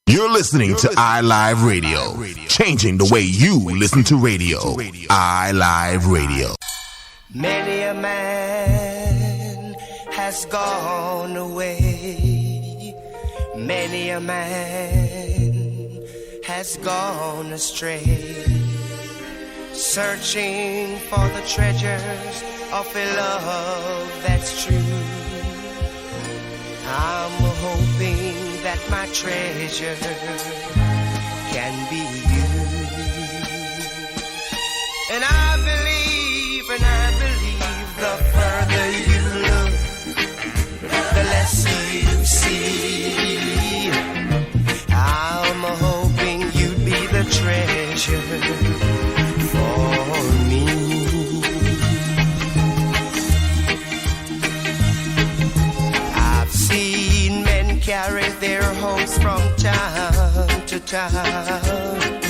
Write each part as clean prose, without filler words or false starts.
You're listening to iLive Radio, changing the way you listen to radio. iLive Radio. Many a man has gone away. Many a man has gone astray, searching for the treasures of a love that's true. I'm hoping that my treasure can be you. And I believe the further you look, the less you see. I'm hoping you'd be the treasure for me. I've seen men carry their homes from town to town,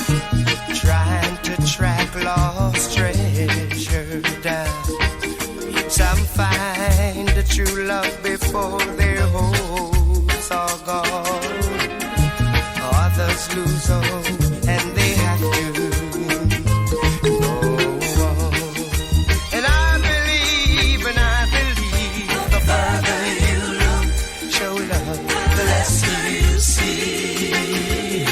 trying to track lost treasure down. Some find the true love before their hopes are gone. Others lose hope and they have to go on. And I believe the further you look, show love, the less you see.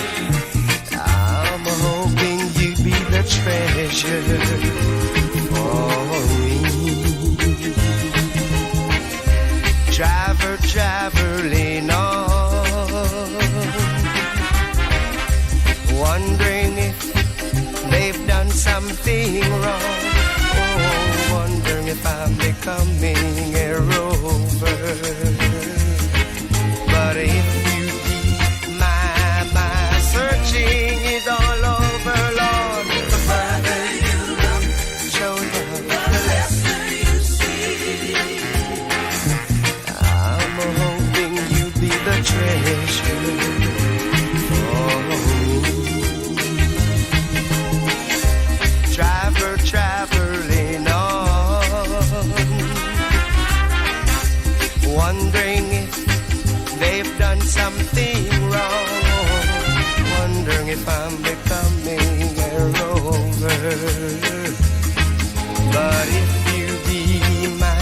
I'm hoping you'd be the treasure for me. Traveling on, wondering if they've done something wrong. Oh, wondering if I'm becoming a rover. But if you be my searching is all over, Lord. The further you look, show love, the less you see. I'm hoping you'd be the treasure for me. Traveling on, wondering if they've done something wrong. Wondering if I'm becoming a rover. But if you be my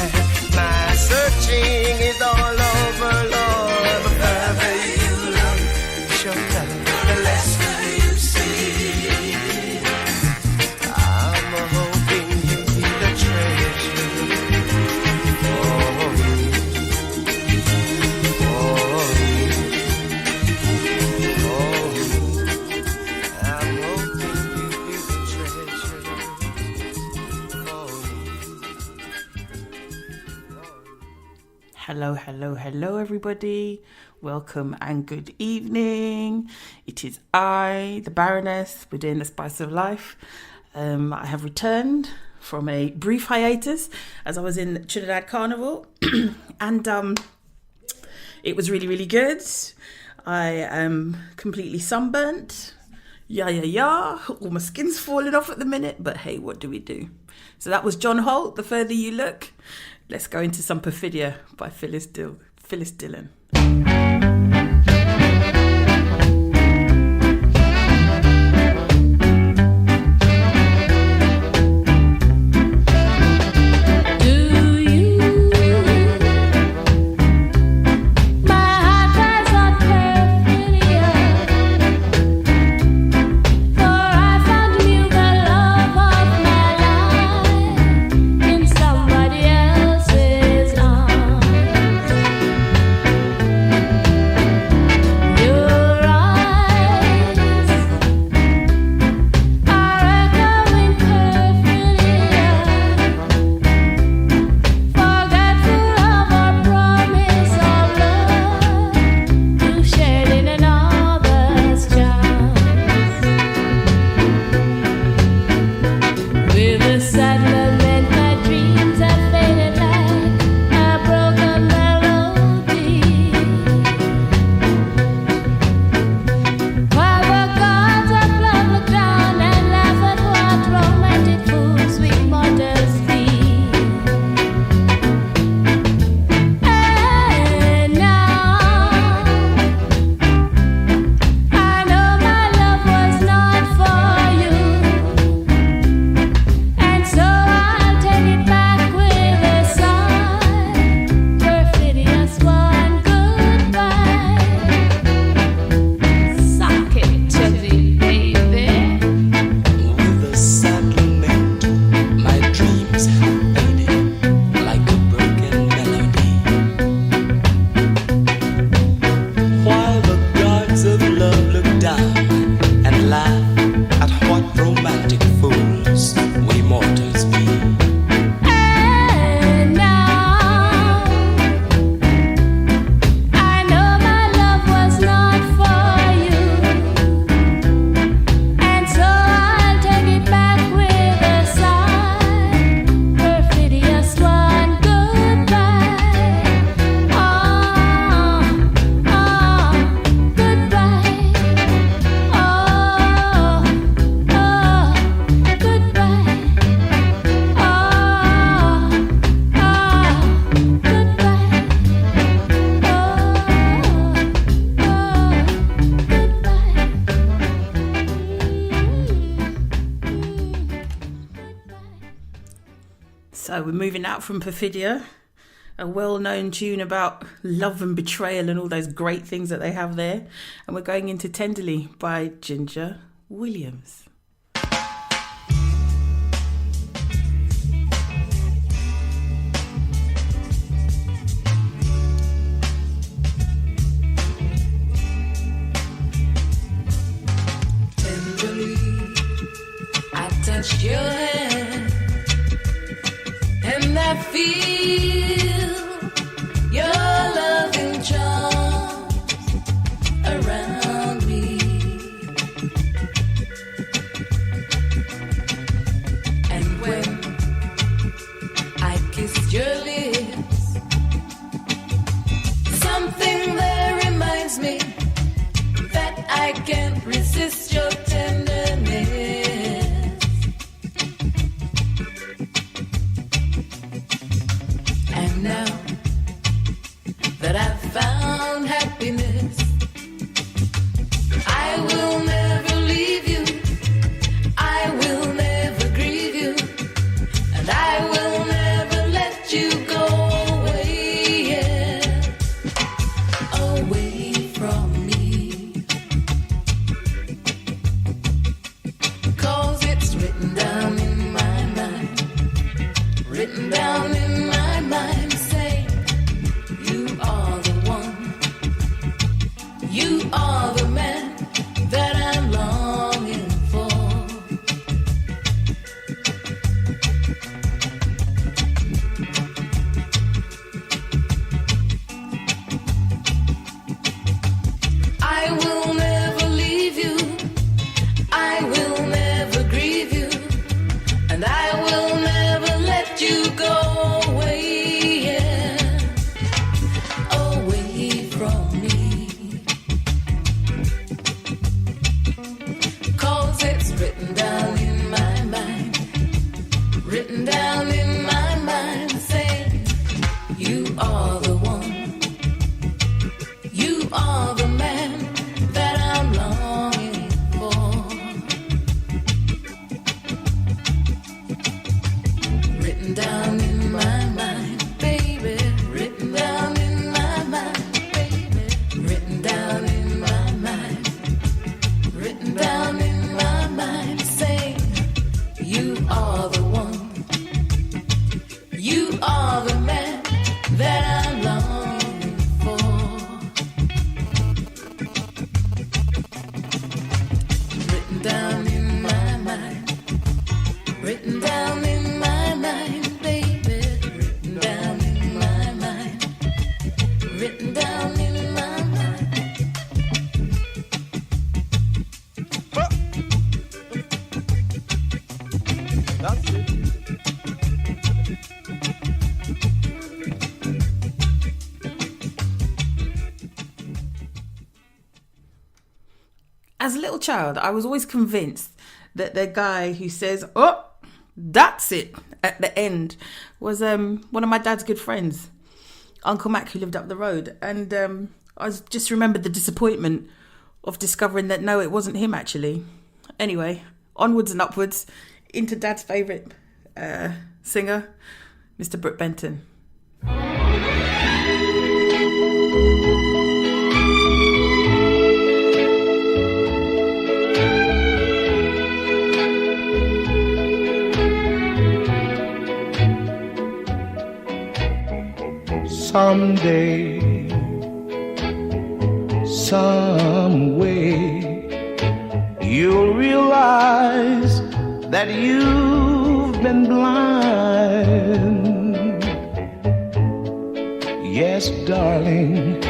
searching is all over, Lord. The further you look, show love, the less you see. I'm hoping you'll be the treasure for me, for me, for me. I'm hoping you'll be the treasure for me. Hello, everybody. Welcome and good evening. It is I, the Baroness, within the Spice of Life. I have returned from a brief hiatus as I was in Trinidad Carnival, and it was really, really good. I am completely sunburnt. All my skin's falling off at the minute, but hey, what do we do? So that was John Holt, The Further You Look. Let's go into some Perfidia by Phyllis Dillon. Somebody else's arms. So we're moving out from Perfidia, a well-known tune about love and betrayal and all those great things that they have there. And we're going into Tenderly by Ginger Williams. Tenderly, I touched your hand, and I feel your loving charms around me. And when I kissed your lips, something there reminds me that I can't resist your tenderness. And now that I've found happiness, I will never leave you, I will never grieve you, and I will never let you go away, yeah, away from me. 'Cause it's written down in my mind, written down in my mind, saying you are the one, you are the man that I'm longing for. I will never leave you, I will never grieve you, and I will never let you go away, yeah, away from me. 'Cause it's written down in my mind, written down in my mind, saying you are the one, you are the man that I'm longing for. Written down in my mind, baby, written down in my mind, baby, written down in my mind, written down in my mind, saying you are the one, you are the man that I'm longing for. Written down in my mind, written down in my mind, baby, written down in my mind, written down in my mind. That's it. As a little child, I was always convinced that the guy who says, "Oh, that's it," at the end was one of my dad's good friends, Uncle Mac, who lived up the road. And I just remembered the disappointment of discovering that no, it wasn't him actually. Anyway, onwards and upwards into Dad's favourite singer, Mr. Brooke Benton. Someday, some way, you'll realize that you've been blind. Yes, darling,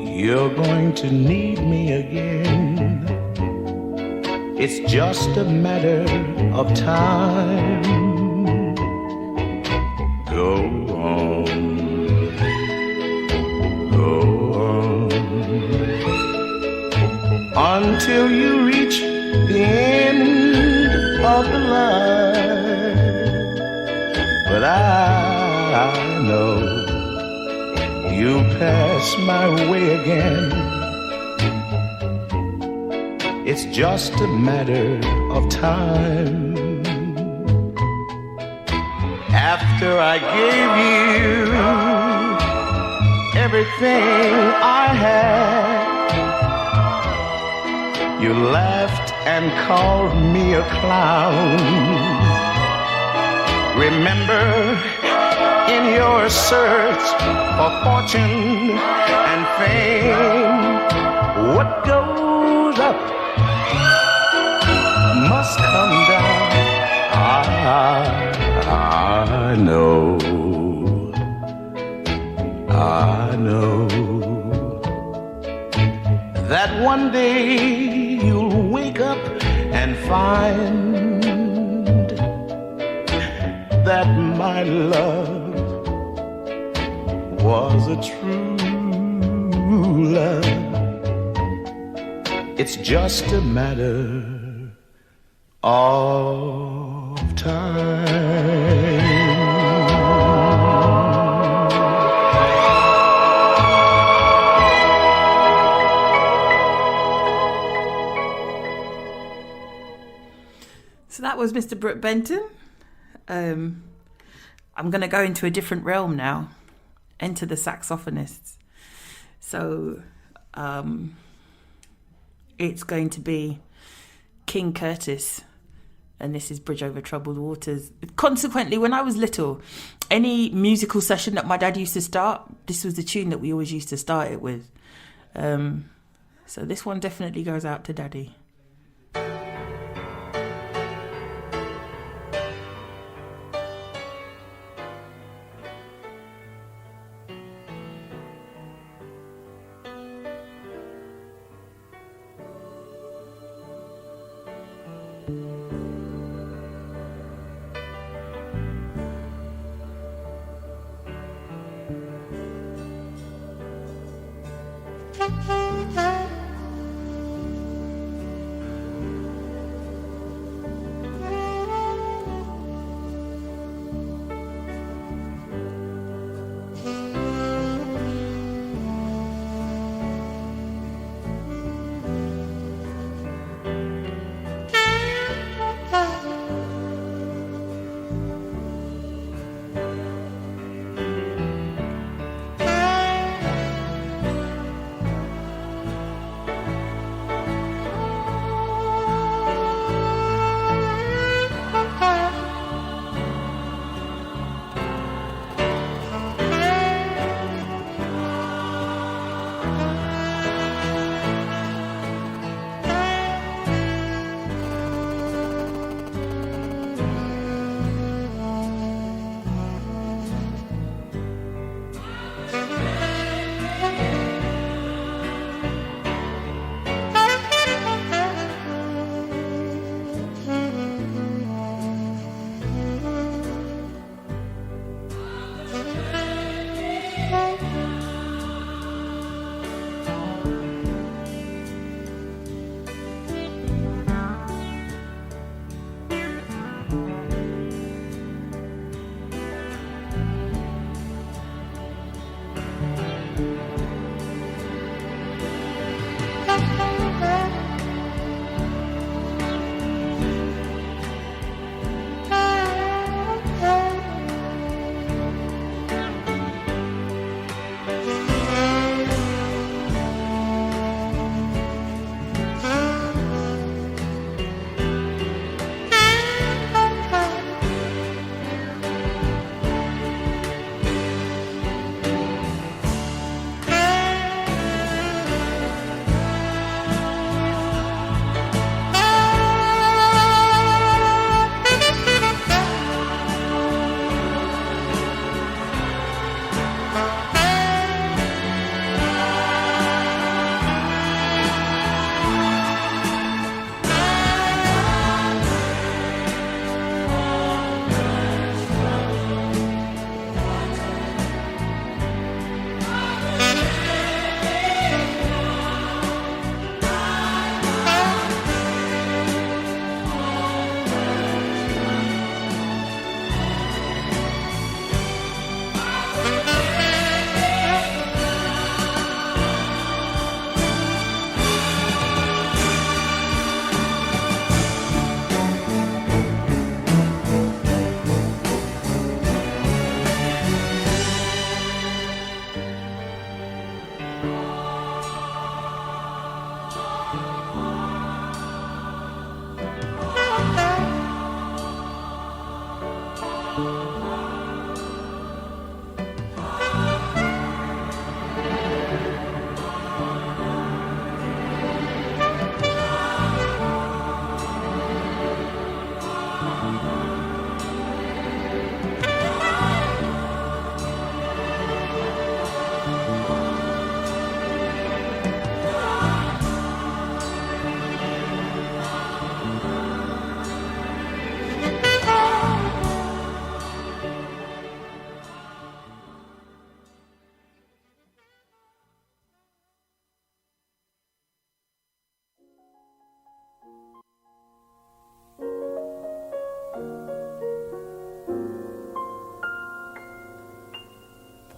you're going to need me again. It's just a matter of time. Go on. Until you reach the end of the line. But I know you'll pass my way again. It's just a matter of time. After I gave you everything I had, you laughed and called me a clown. Remember, in your search for fortune and fame, what goes up must come down. I know, that one day you'll wake up and find that my love was a true love. It's just a matter of time. So that was Mr. Brooke Benton. I'm going to go into a different realm now. Enter the saxophonists. So it's going to be King Curtis. And this is Bridge Over Troubled Waters. Consequently, when I was little, any musical session that my dad used to start, this was the tune that we always used to start it with. So this one definitely goes out to Daddy.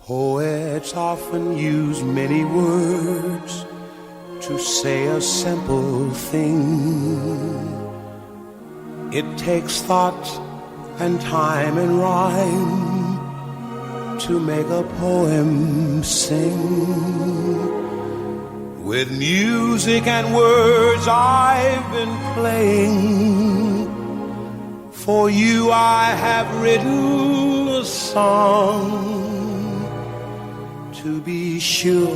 Poets often use many words to say a simple thing. It takes thought and time and rhyme to make a poem sing. With music and words I've been playing. For you I have written a song. To be sure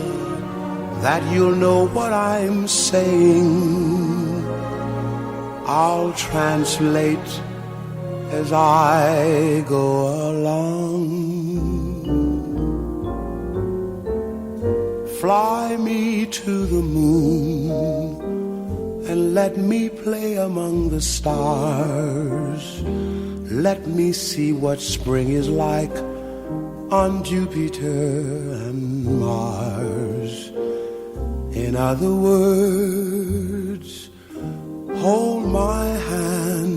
that you'll know what I'm saying, I'll translate as I go along. Fly me to the moon and let me play among the stars. Let me see what spring is like on Jupiter and Mars. In other words, hold my hand.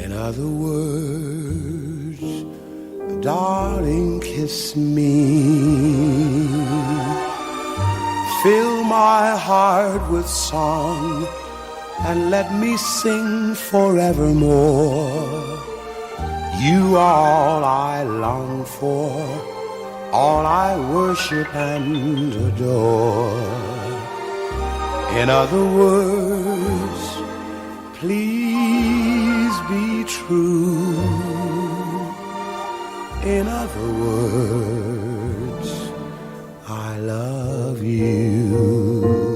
In other words, darling, kiss me. Fill my heart with song and let me sing forevermore. You are all I long for, all I worship and adore. In other words, please be true. In other words, I love you.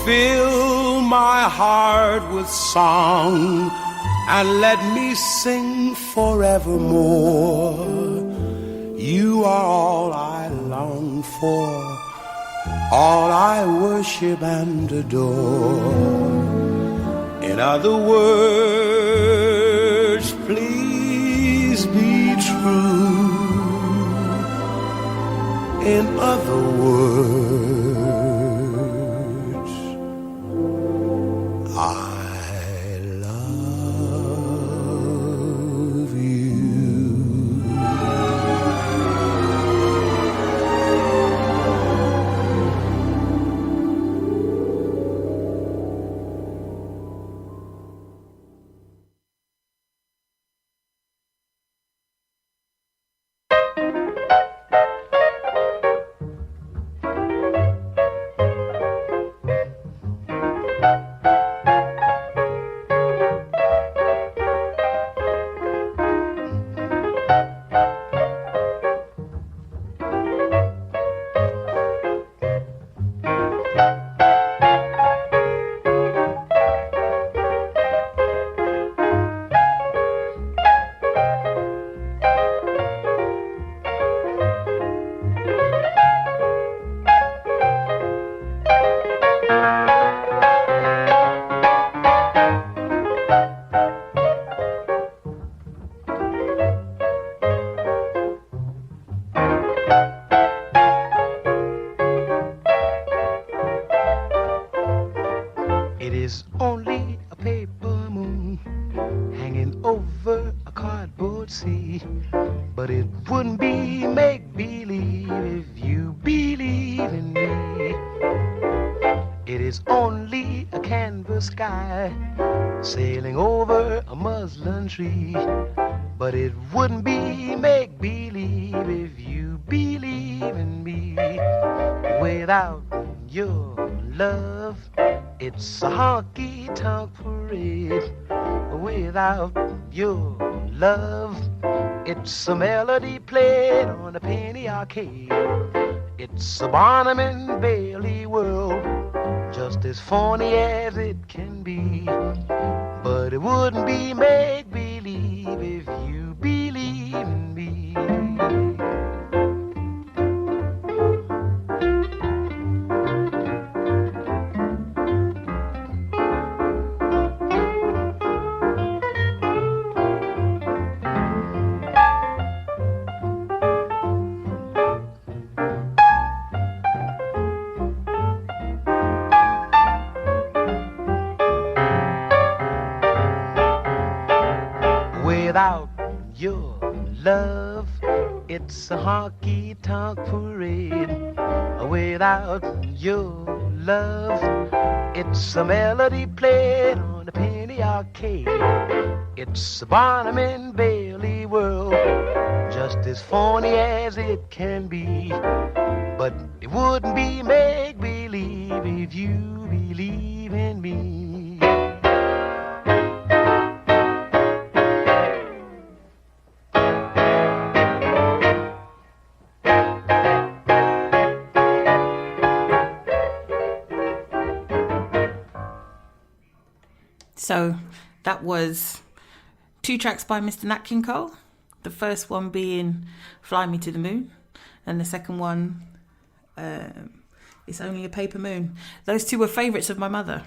Fill my heart with song and let me sing forevermore. You are all I long for, all I worship and adore. In other words, please be true. In other words, I love you. It is only a paper moon hanging over a cardboard sea, but it wouldn't be make-believe if you believe in me. It is only a canvas sky sailing over a muslin tree, but it wouldn't be make-believe if you believe in me. Without your love, it's a honky-tonk parade. Without your love, it's a melody played on a penny arcade. It's a Barnum and Bailey world, just as phony as it can be. But it wouldn't be make-believe if you believe in me. Without your love, it's a honky-tonk parade. Without your love, it's a melody played on a penny arcade. It's a Barnum and Bailey world, just as phony as it can be. But it wouldn't be make-believe if you believe in me. So that was 2 tracks by Mr. Nat King Cole. The first one being Fly Me to the Moon. And the second one, It's Only a Paper Moon. Those two were favourites of my mother.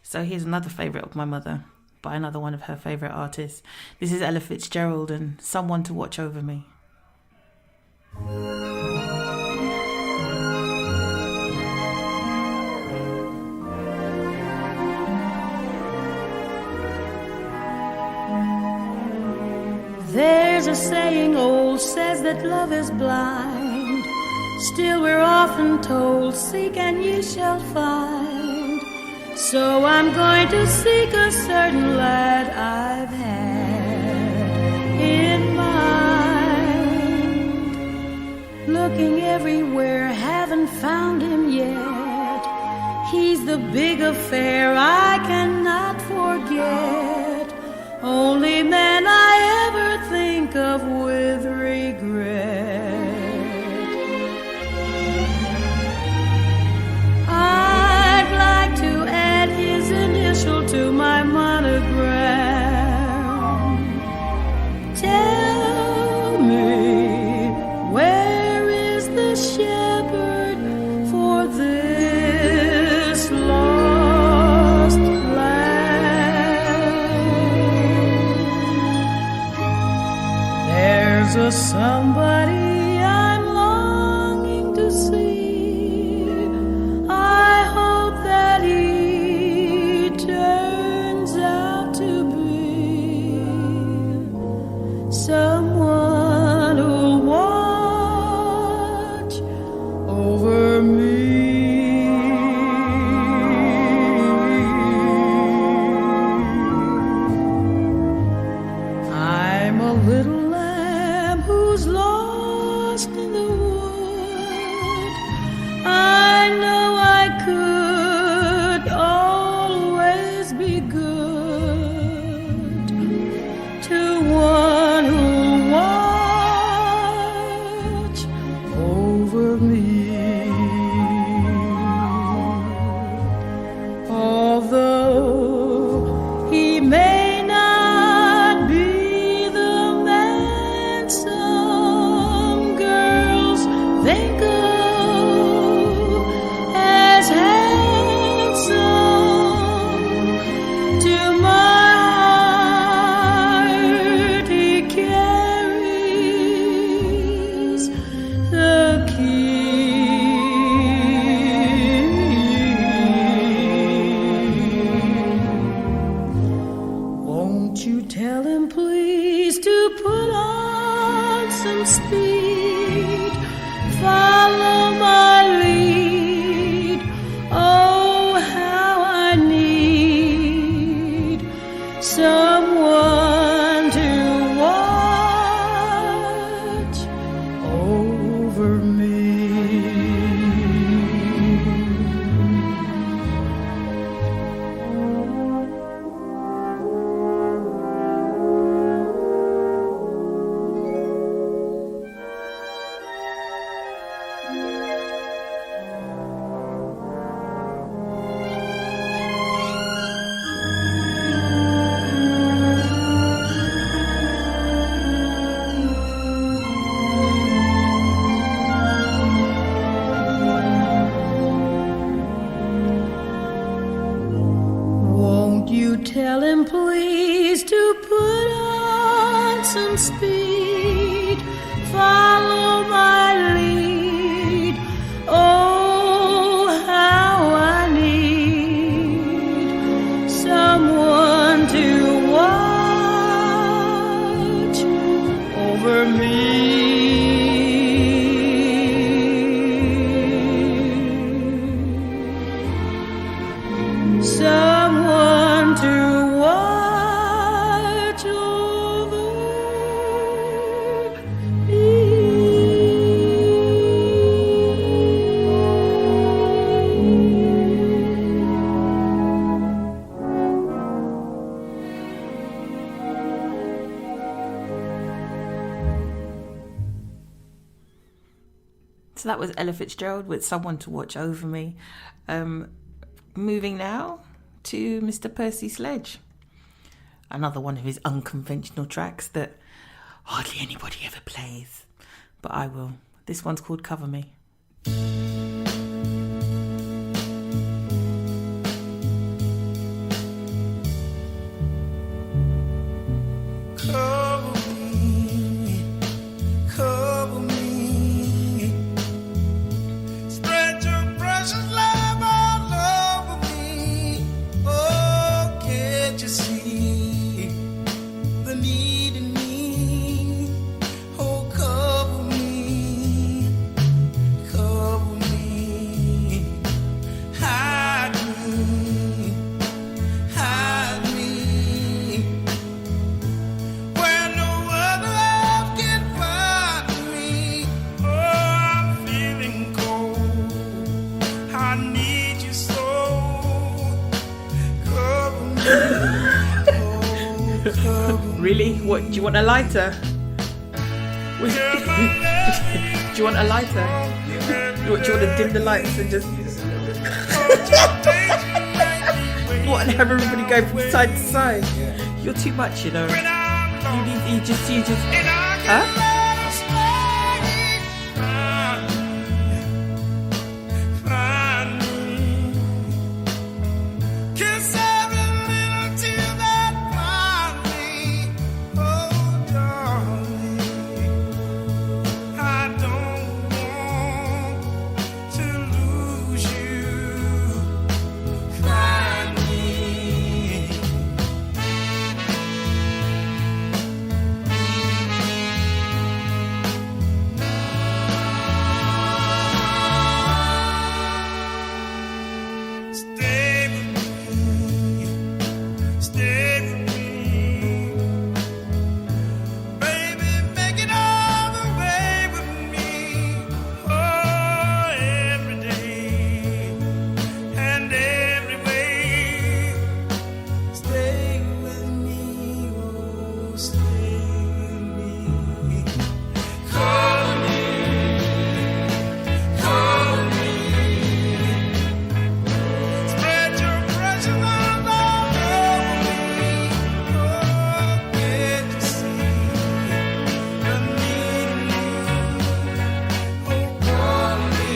So here's another favourite of my mother by another one of her favourite artists. This is Ella Fitzgerald and Someone to Watch Over Me. There's a saying old says that love is blind. Still we're often told, seek and ye shall find. So I'm going to seek a certain lad I've had in mind. Looking everywhere, haven't found him yet. He's the big affair I cannot forget. Only man I ever think of with regret. I'd like to add his initial to my monogram. Tell me, where is the shepherd for this lost land? There's a somebody I'm longing to see. I hope that he turns out to be someone who'll watch over me. I'm a little lamb who's lost in the wood. I know I could always be good to one who'll watch over me. Although he may not be the man some girls think of as handsome, to my heart he carries the key. Won't you tell him please to put on some speed, follow my lead. Oh, how I need someone to watch over me. feet, follow my lead. Oh, how I need someone to watch over me. Someone to watch over So that was Ella Fitzgerald with Someone to Watch Over Me. Moving now to Mr. Percy Sledge. Another one of his unconventional tracks that hardly anybody ever plays. But I will. This one's called Cover Me. Cover me, spread your precious love all over me. Oh, can't you see the need in me? Oh, cover me, hide me, where no other love can find me. Oh, I'm feeling cold, I need you so. Cover me, oh, cover me. Really? What? Do you want a lighter? Do you want a lighter? Do you want to dim the lights and just... What, and have everybody go from side to side? You're too much, you know. You just... Huh? Kiss every little tear that finds me. Oh, darling, I don't want to lose you. Find me. Stay with me, stay with me, baby, make it all the way with me. Oh, every day and every way. Stay with me, oh, stay with me. Call me, call me. Spread your precious arms all over me. Oh, can't you see the need in me? Oh, call me,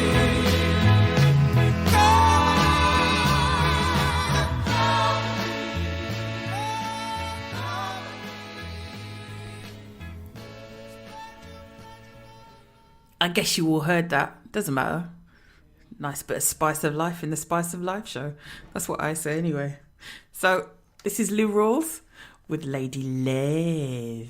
I guess you all heard that. Doesn't matter. Nice bit of spice of life in the Spice of Life show. That's what I say anyway. So, this is Lou Rawls with Lady Lev.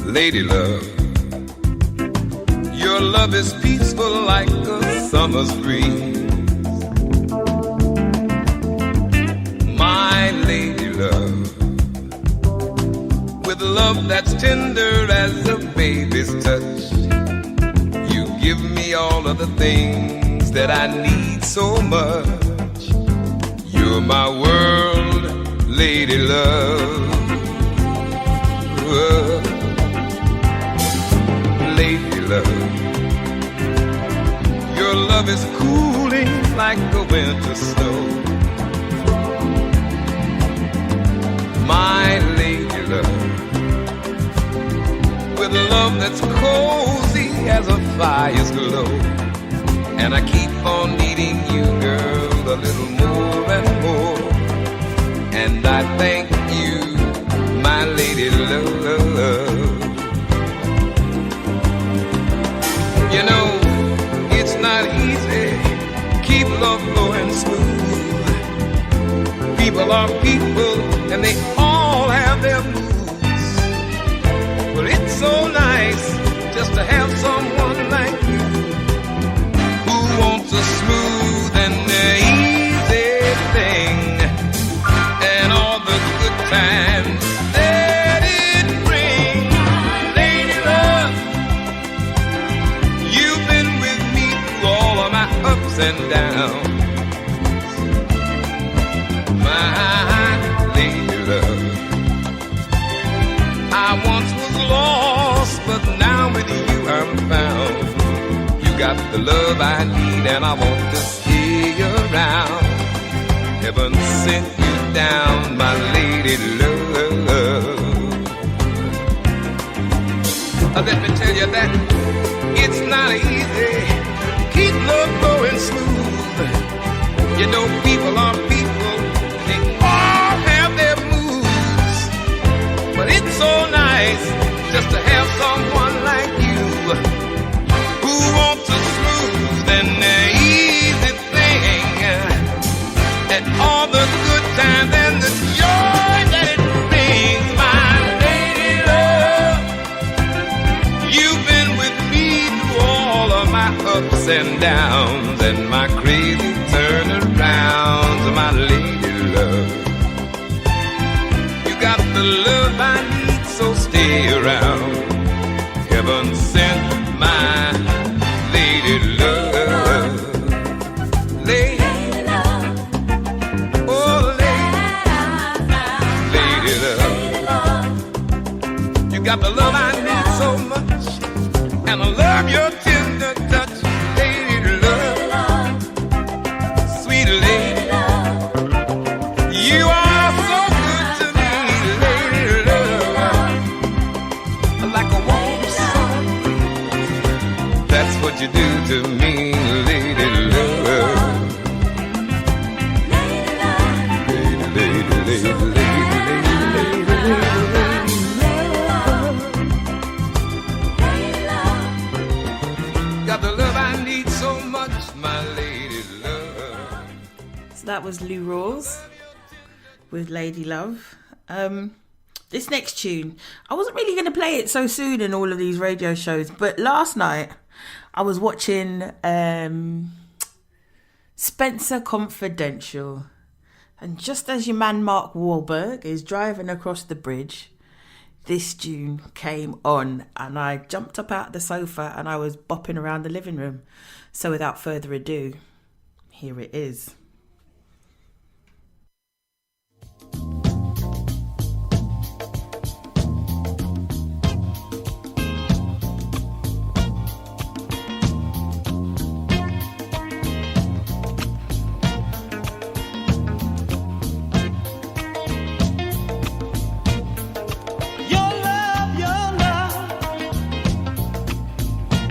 Lady love, your love is peaceful like a summer's breeze. My lady love, with love that's tender as a baby's touch, you give me all of the things that I need so much. You're my world, lady love. Lady love, your love is cooling like a winter snow. My lady love, with love that's cozy as a fire's glow. And I keep on needing you, girl, a little more and more. And I thank you, my lady love. You know, it's not easy, keep love going smooth. People are people, and they all have their moods. But it's so nice just to have someone like you who wants a smooth and easy thing, and all the good times that it brings. Lady love, you've been with me through all of my ups and downs. I once was lost, but now with you I'm found. You got the love I need, and I want to stay around. Heaven sent you down, my lady love. Let me tell you that it's not easy. Keep love going smooth. You know, people are people, they all have their moods. But it's so nice just to have someone like you who wants a smooth and easy thing, and all the good times and the joy that it brings. My lady love, you've been with me through all of my ups and downs and my crazy turnarounds. My lady love, got the love I need, so stay around. Heaven sent my lady love. Lady love. Oh, lady love. You got the love I need so much, and I love your tender touch. Lady love. Sweet lady love. You are so good to me. That's what you do to me, lady love. Lady, lady, lady, got the love I need so much, my lady love. So that was Lou Rawls with Lady Love. This next tune, I wasn't really going to play it so soon in all of these radio shows, but last night I was watching Spencer Confidential, and just as your man Mark Wahlberg is driving across the bridge, this tune came on, and I jumped up out of the sofa and I was bopping around the living room. So without further ado, here it is.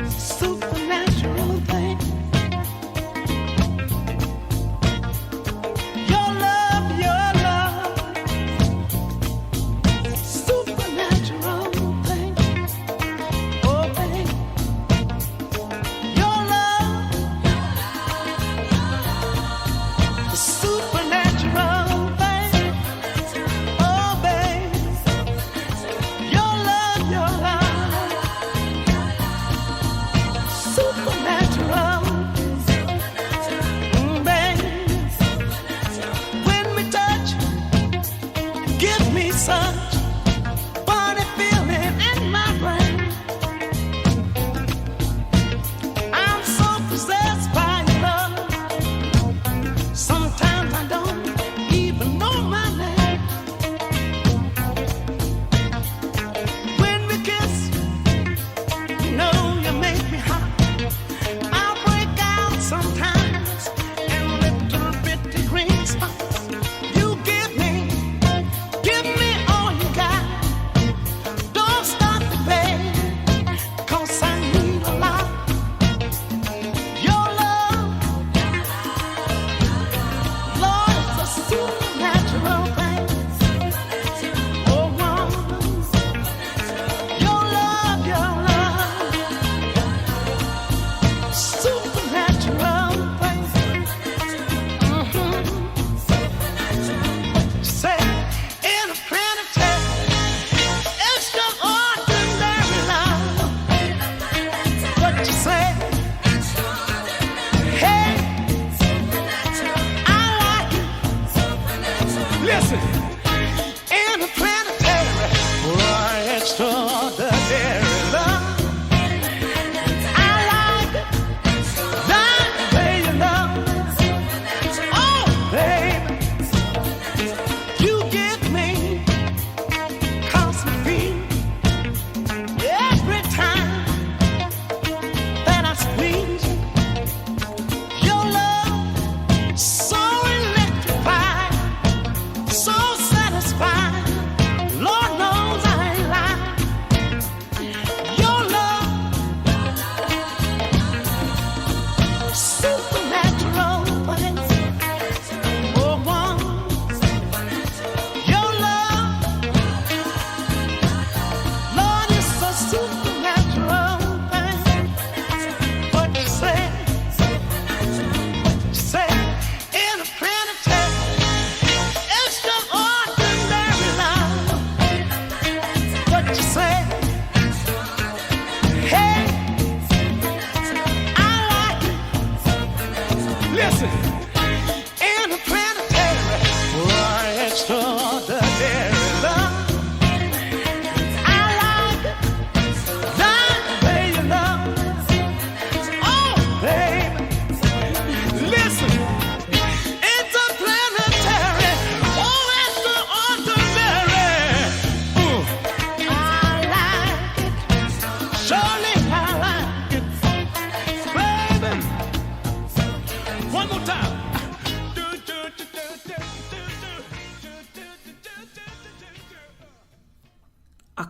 Supernatural thing.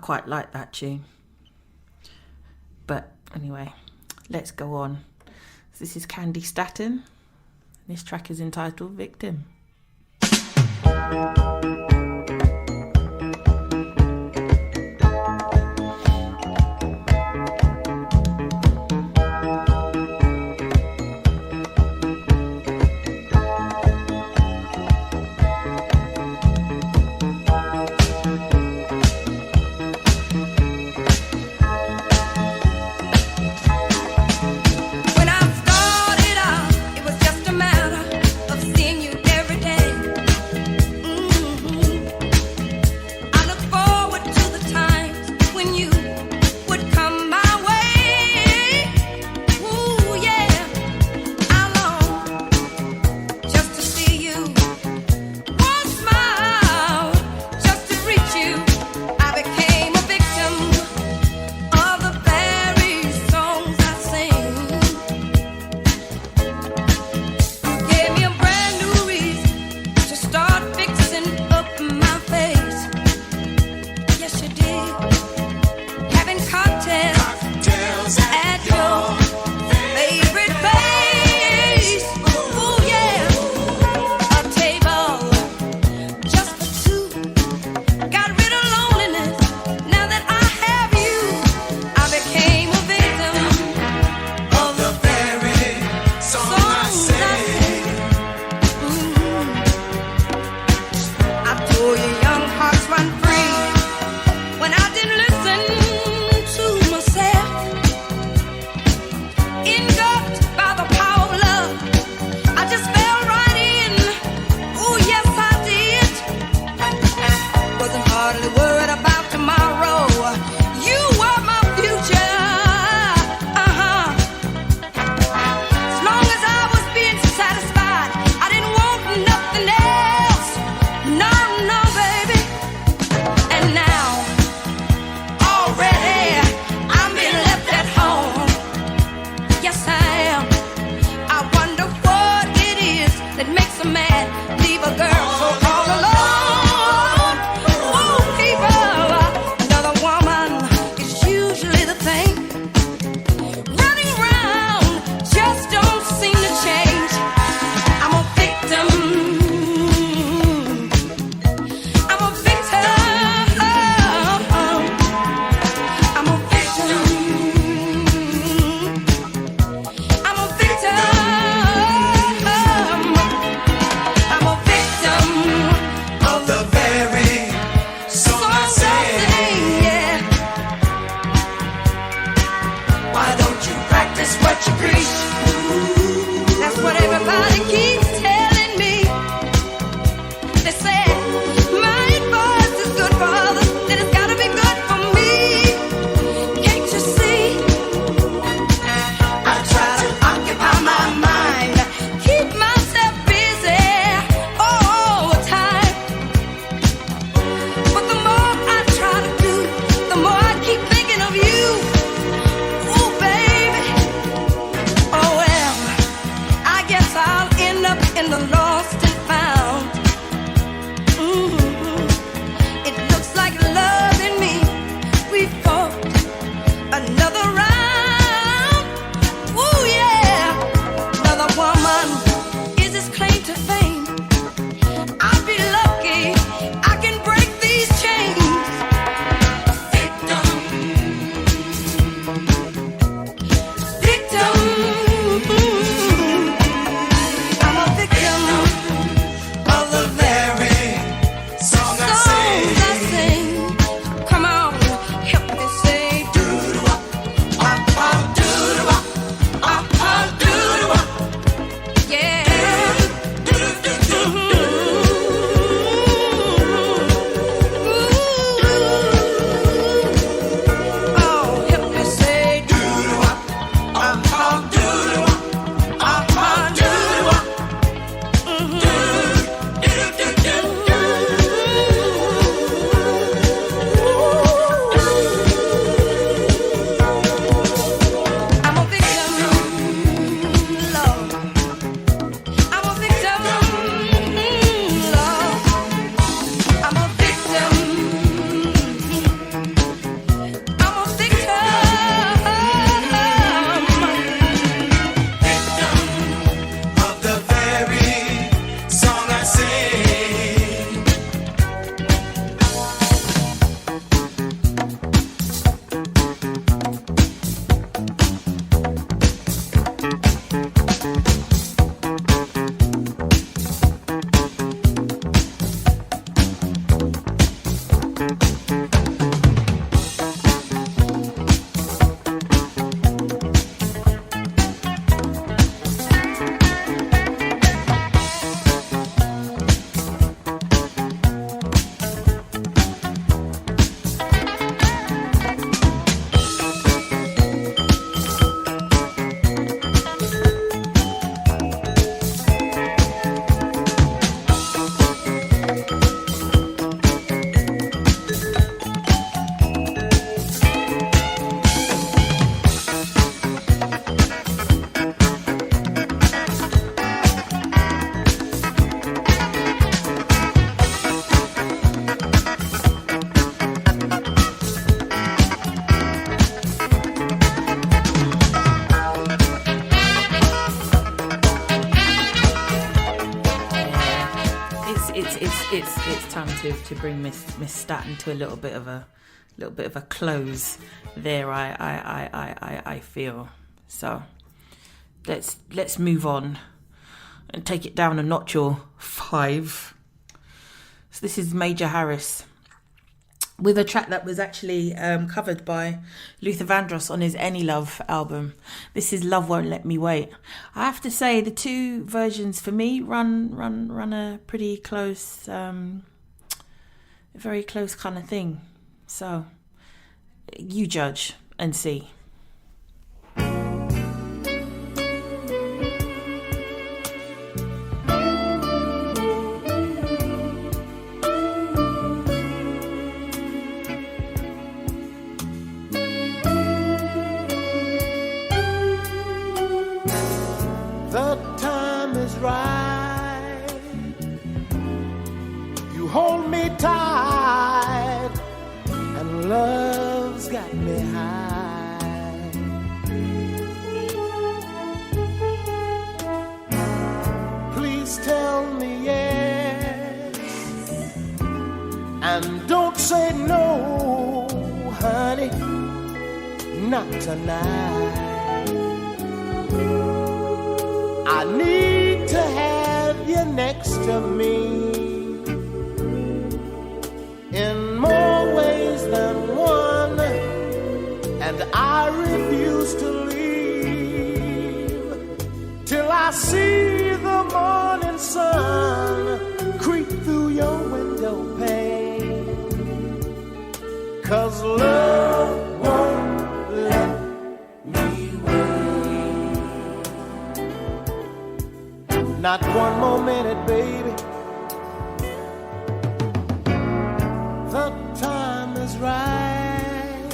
quite like that tune. But anyway, let's go on. This is Candy Staton. This track is entitled Victim. It was just a matter of seeing you every day. it's time to bring Miss Staten to a little bit of a close there. I feel so. Let's move on and take it down a notch or 5. So this is Major Harris with a track that was actually covered by Luther Vandross on his Any Love album. This is Love Won't Let Me Wait. I have to say the two versions for me run a pretty close, very close kind of thing. So you judge and see. The time is right. You hold me tight, and love's got me high. Please tell me yes, and don't say no, honey, not tonight. I need to have you next to me in more ways than one, and I refuse to leave till I see the morning sun creep through your window pane. 'Cause love won't let me wait. Not one more minute, baby. The time is right.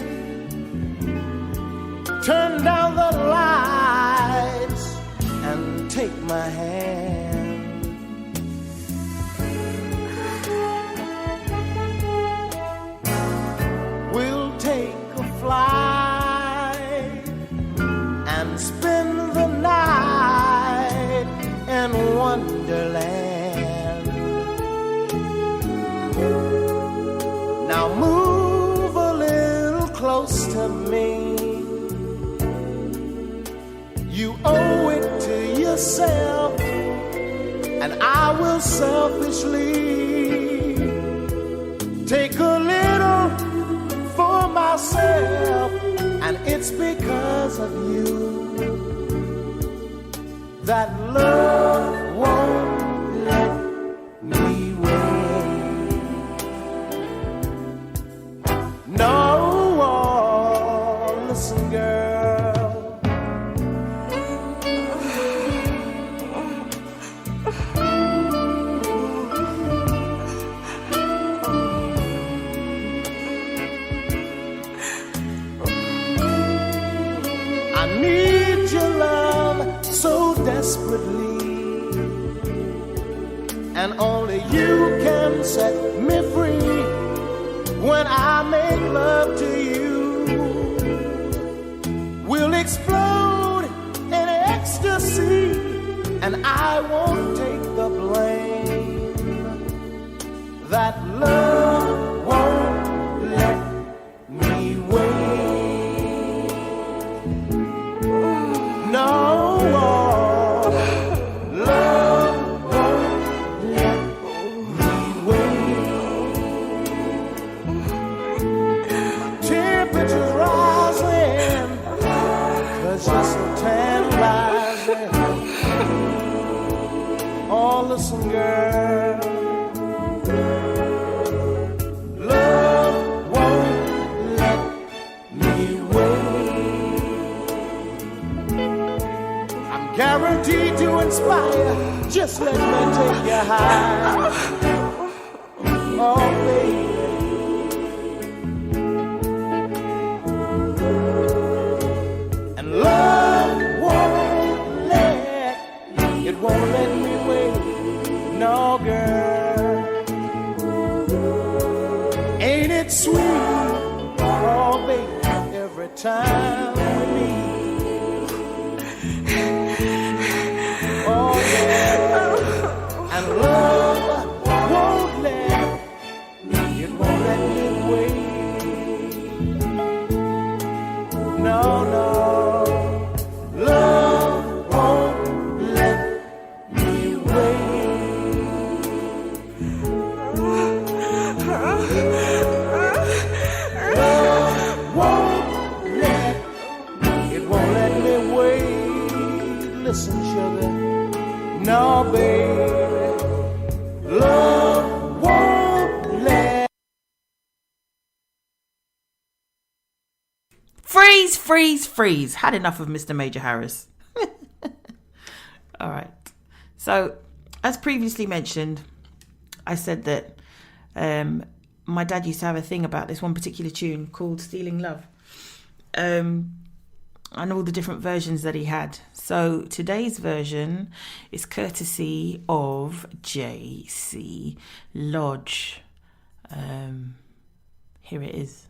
Turn down the lights and take my hand. We'll take a flight and spend the night in Wonderland. Now move a little close to me. You owe it to yourself, and I will selfishly take a little for myself, and it's because of you that love won't let me wait. No, listen, girl. I need your love so desperately, and only you can set me free. When I make love to you, we'll explode in ecstasy, and I won't take the blame. That love won't let me wait. No, love won't let me wait. Temperature's rising, 'cause you're so tantalizing. Oh, listen, girl. Love won't let me wait. I'm guaranteed to inspire. Just let me take you high. Oh, baby. And love won't let me wait. No, girl. Ain't it sweet? Oh, baby, every time we meet. Oh, yeah. And love won't let wait. Listen, sugar. No, baby. Love won't let. Freeze, freeze, freeze. Had enough of Mr. Major Harris. All right. So, as previously mentioned, I said that my dad used to have a thing about this one particular tune called Stealing Love. And all the different versions that he had. So today's version is courtesy of J.C. Lodge. Here it is.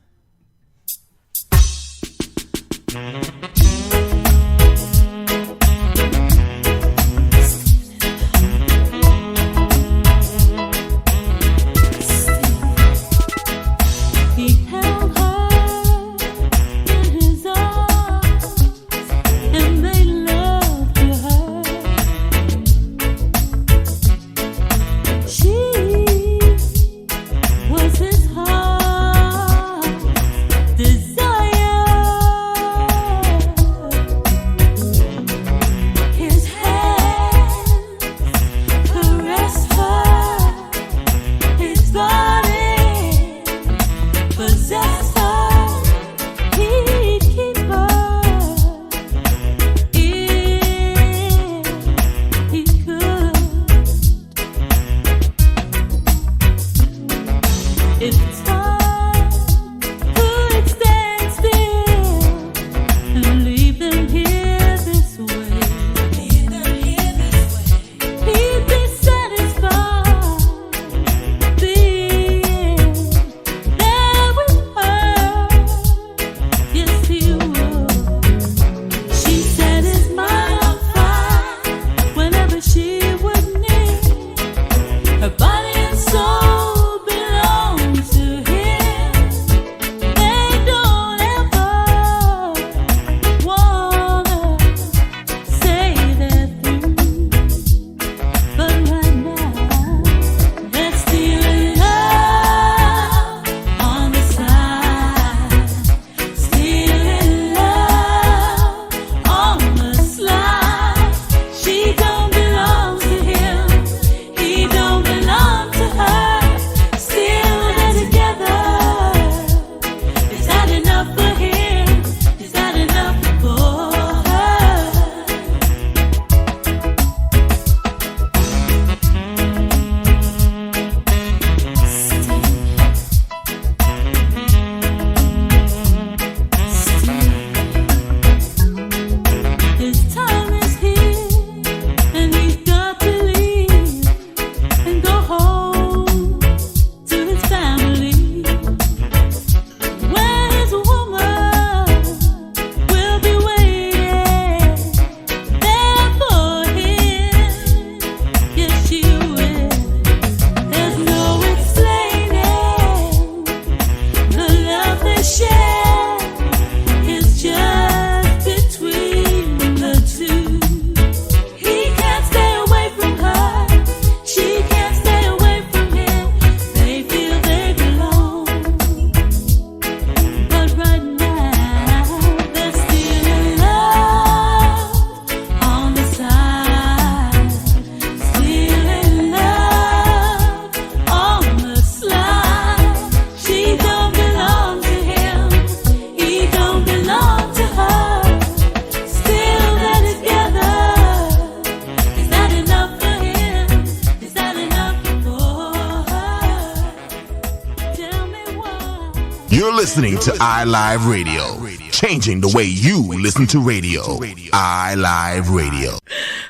You're listening to iLive Radio, changing the way you listen to radio. iLive Radio.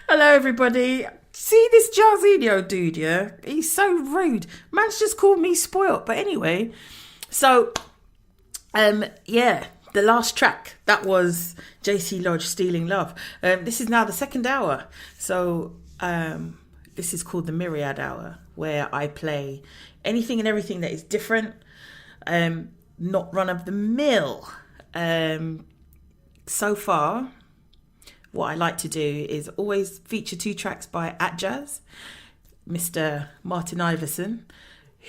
Hello, everybody. See this Jarzinho dude, yeah? He's so rude. Man's just called me spoilt. But anyway, so, yeah, the last track, that was JC Lodge, Stealing Love. This is now the second hour. So, this is called the Myriad Hour, where I play anything and everything that is different, not run of the mill. So far, what I like to do is always feature 2 tracks by Atjazz, Mr. Martin Iverson,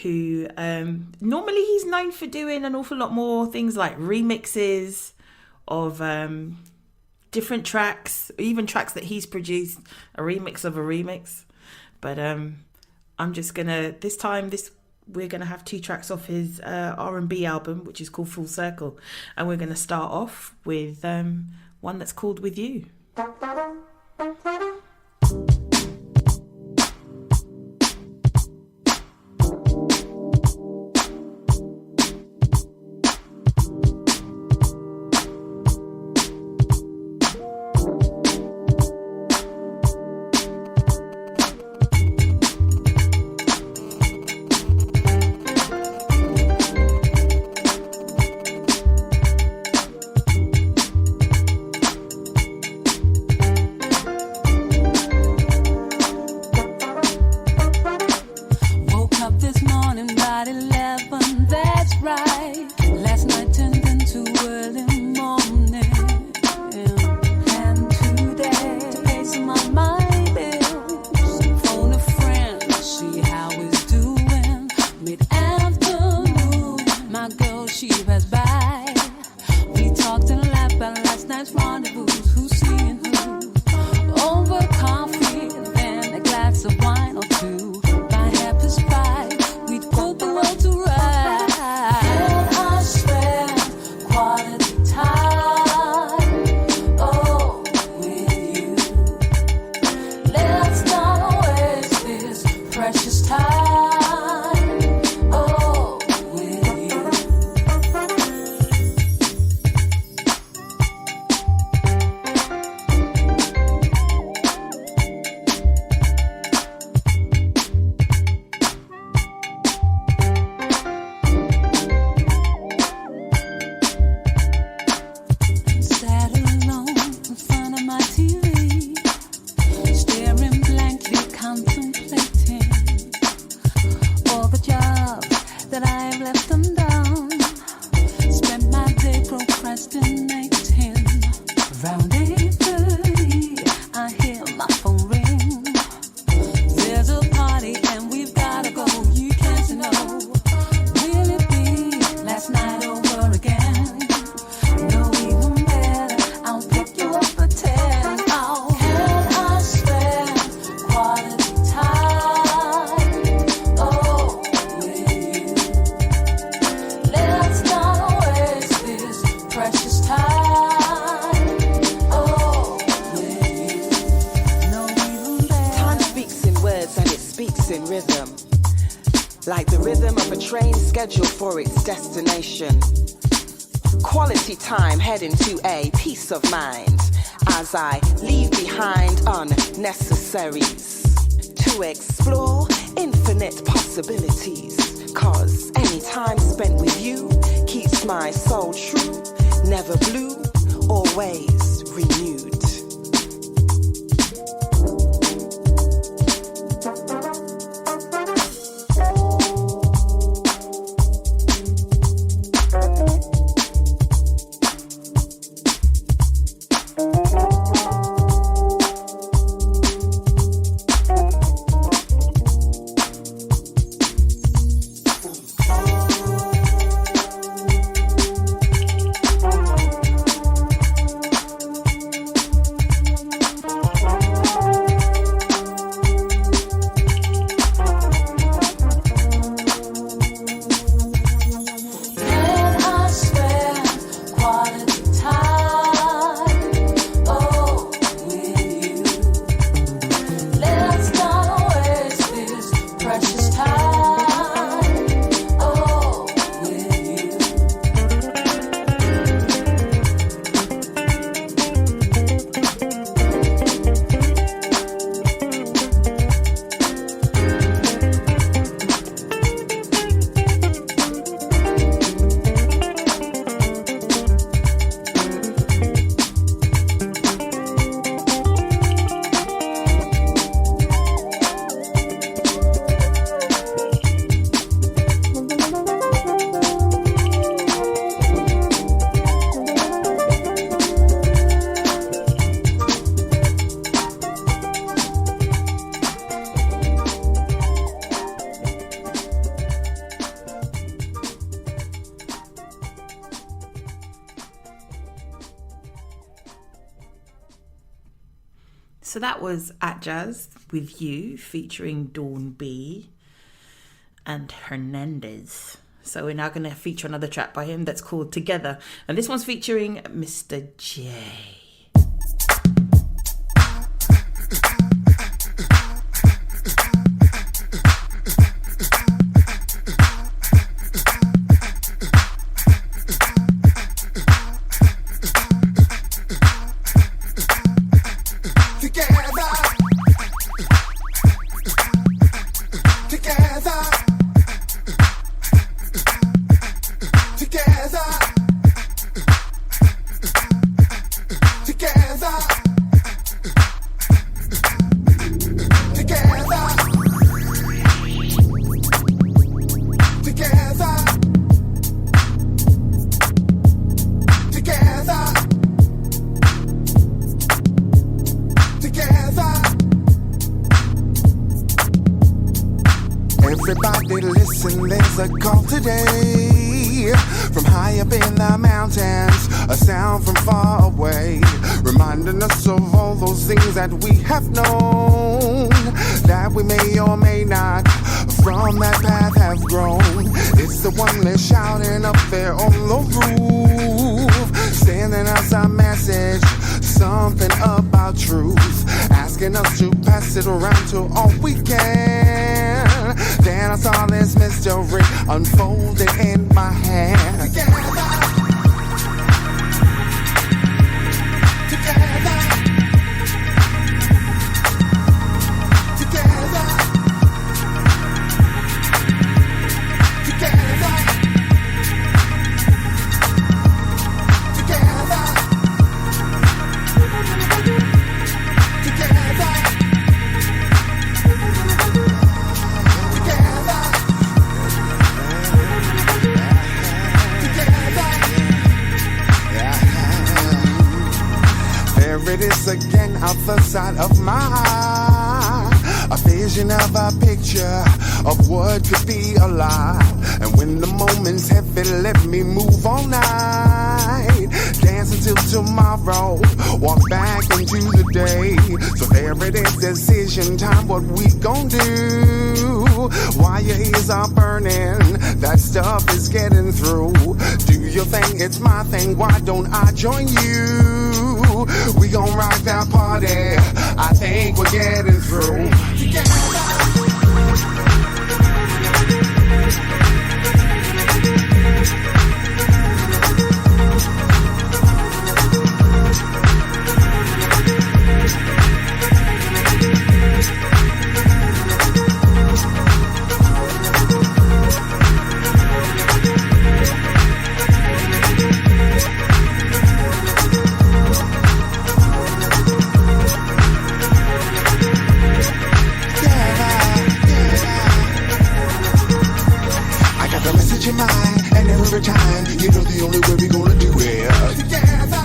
who normally he's known for doing an awful lot more things like remixes of different tracks, even tracks that he's produced, a remix of a remix. But I'm just gonna we're gonna have 2 tracks off his R&B album, which is called Full Circle, and we're gonna start off with one that's called With You. Like the rhythm of a train scheduled for its destination. Quality time heading to a peace of mind as I leave behind unnecessaries to explore infinite possibilities. 'Cause any time spent with you keeps my soul true, never blue, always renewed. So that was Atjazz with You featuring Dawn B and Hernandez. So we're now going to feature another track by him that's called Together. And this one's featuring Mr. J. Everybody listen, there's a call today. From high up in the mountains, a sound from far away, reminding us of all those things that we have known, that we may or may not from that path have grown. It's the one that's shouting up there on the roof, sending us a message, something about truth, asking us to pass it around to all we can. Then I saw this mystery unfolding in my hand. Together. It is again out the side of my eye, a vision of a picture of what could be alive. And when the moment's heavy, let me move all night, dance until tomorrow, walk back into the day. So there it is, decision time, what we gon' do? While your ears are burning, that stuff is getting through. Do your thing, it's my thing, why don't I join you? We gon' rock that party, I think we're getting through. Every time, you know the only way we gonna do it together.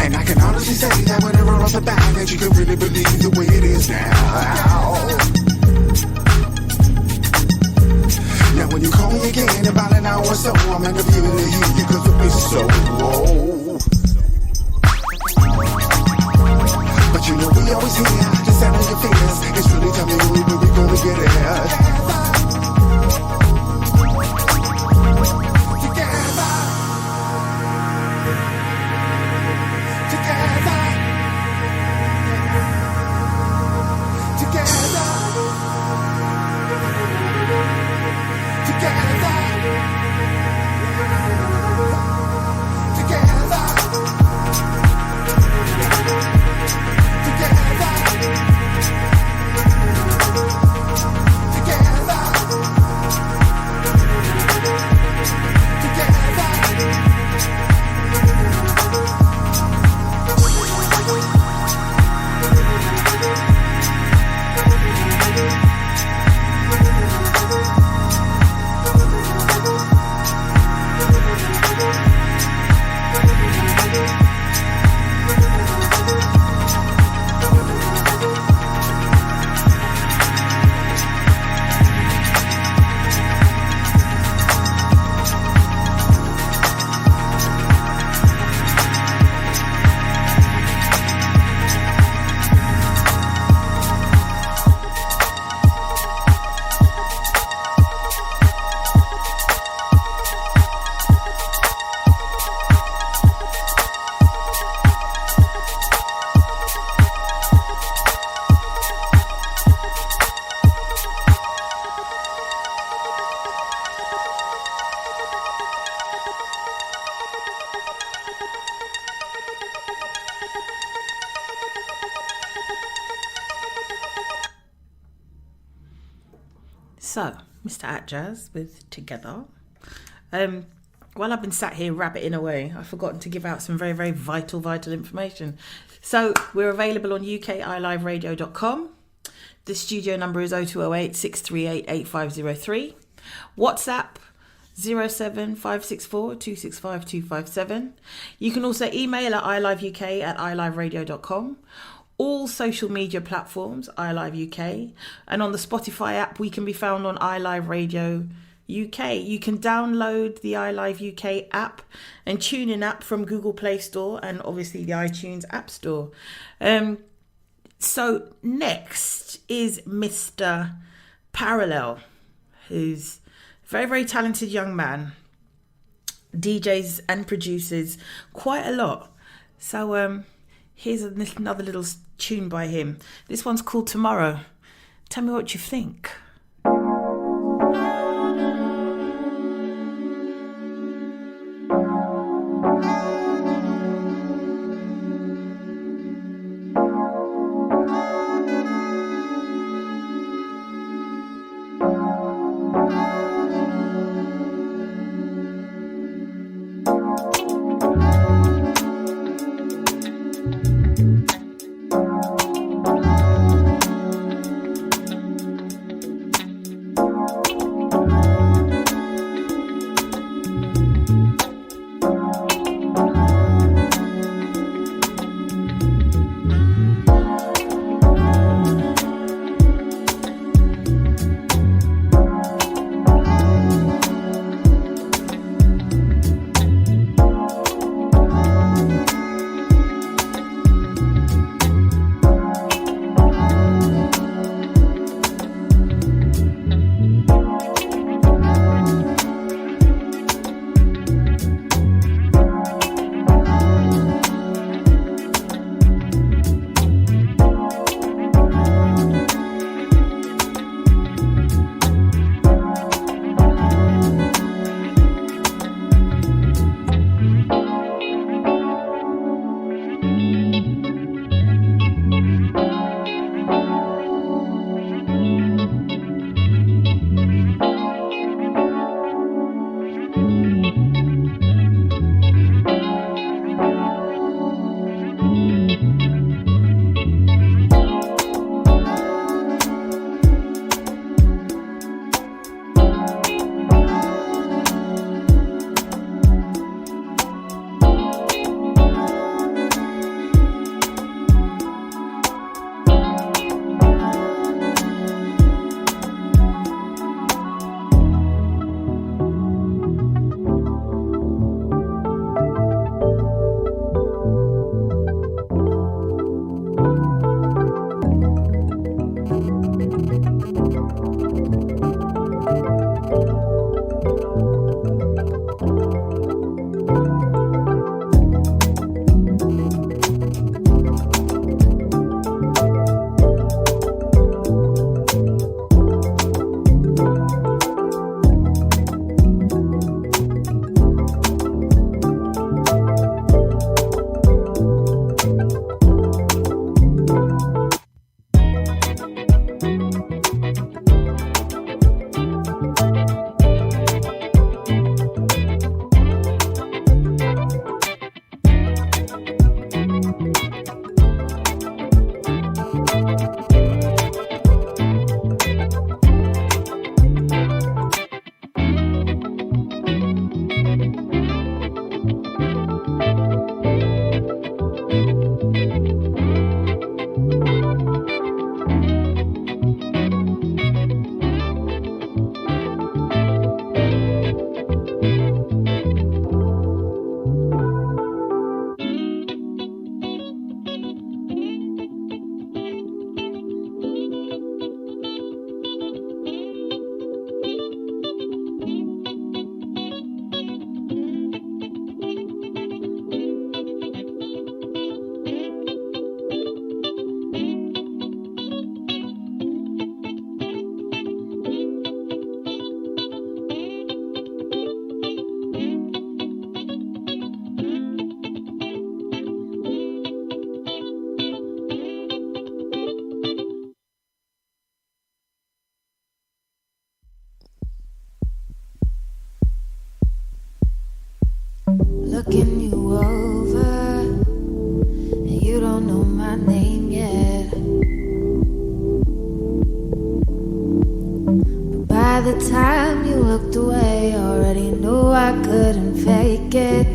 And I can honestly say that whenever off the bat, that you can really believe the way it is now. Now when you call me again in about an hour or so, I'm gonna be able to hear you 'cause it'll be so low. But you know we always here to settle your fears. It's really time the only way we gonna get it. Together. So, Mr. Atjazz with Together. While I've been sat here rabbiting away, I've forgotten to give out some very, very vital information. So, we're available on ukiliveradio.com. The studio number is 0208 638 8503. WhatsApp 07564 265 257. You can also email at ilivuk@iliveradio.com. All social media platforms, iLiveUK. And on the Spotify app, we can be found on iLive Radio UK. You can download the iLive UK app and TuneIn app from Google Play Store and obviously the iTunes App Store. So next is Mr. Parallel, who's a very, very talented young man. DJs and produces quite a lot. So here's another little tune by him. This one's called Tomorrow. Tell me what you think. looking you over, and you don't know my name yet. But by the time you looked away, already knew I couldn't fake it.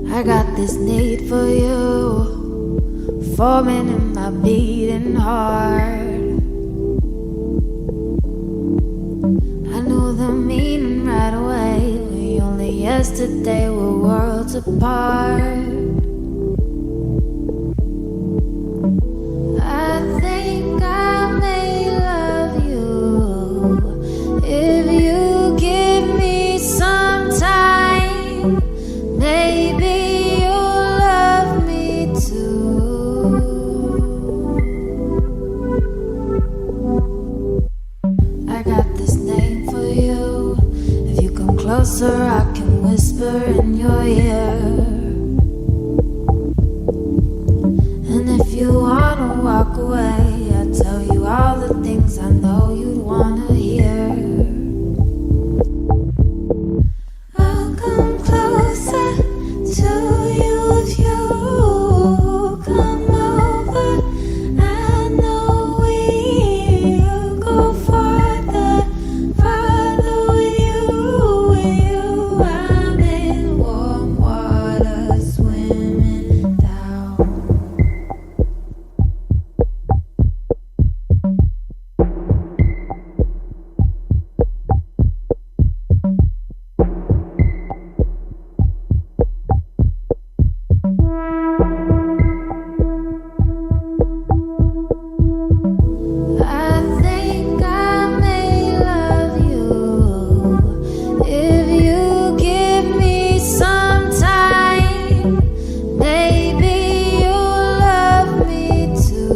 I got this need for you, forming in my beating heart. I knew the meaning right away. We only yesterday were worlds apart. I think I may love you if you give me some time. Maybe you'll love me too. I got this name for you. If you come closer, I can whisper in your ear. And if you wanna walk away, I'll tell you all the things I know you'd wanna hear. I'll come closer to you if you come over. I know we'll go farther, farther with you. I'm in warm water, swimming down. I think I may love you if you give me some time. Maybe you'll love me too.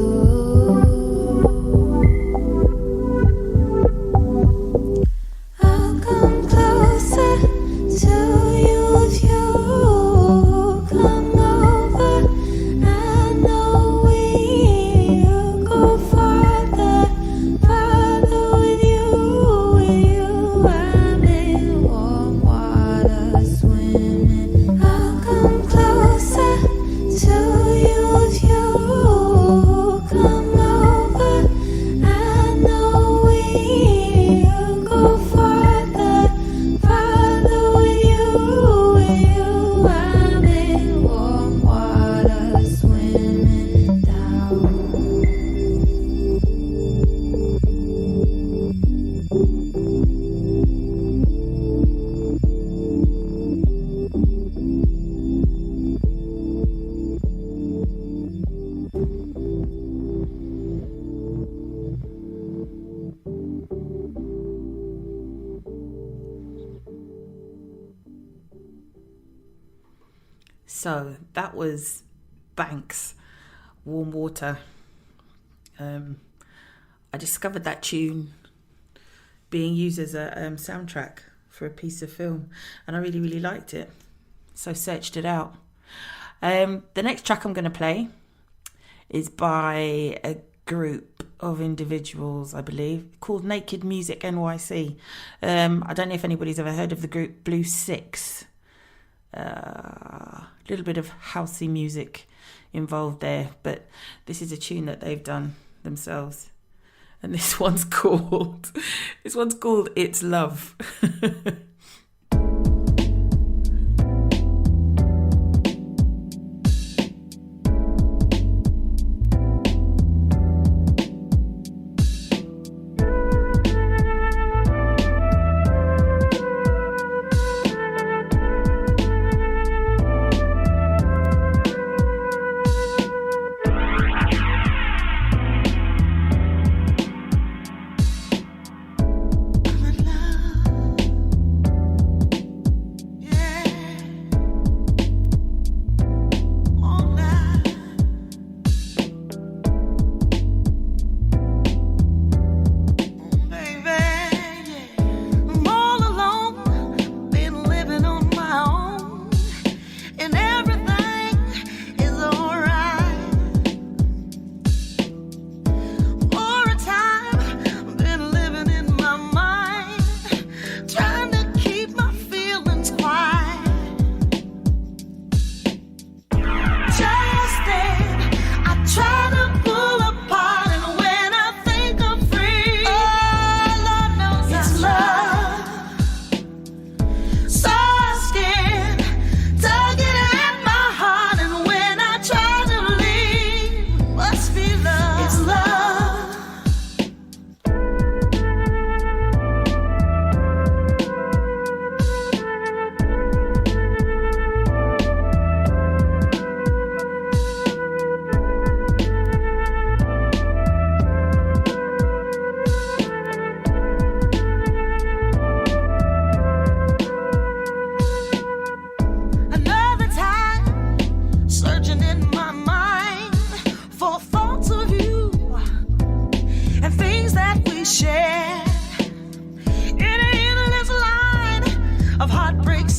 I'll come closer to you if you come over. I know we'll go farther, farther with you. I'm in warm water, swimming. I'll come closer to you if you come over. I know we'll go farther, farther with you. I'm in warm water, swimming down. So that was Banks, Warm Water. I discovered that tune being used as a soundtrack for a piece of film, and I really, really liked it. So searched it out. The next track I'm going to play is by a group of individuals, I believe, called Naked Music NYC. I don't know if anybody's ever heard of the group Blue Six. A little bit of housey music involved there, but this is a tune that they've done themselves, and this one's called It's Love. I'm in love.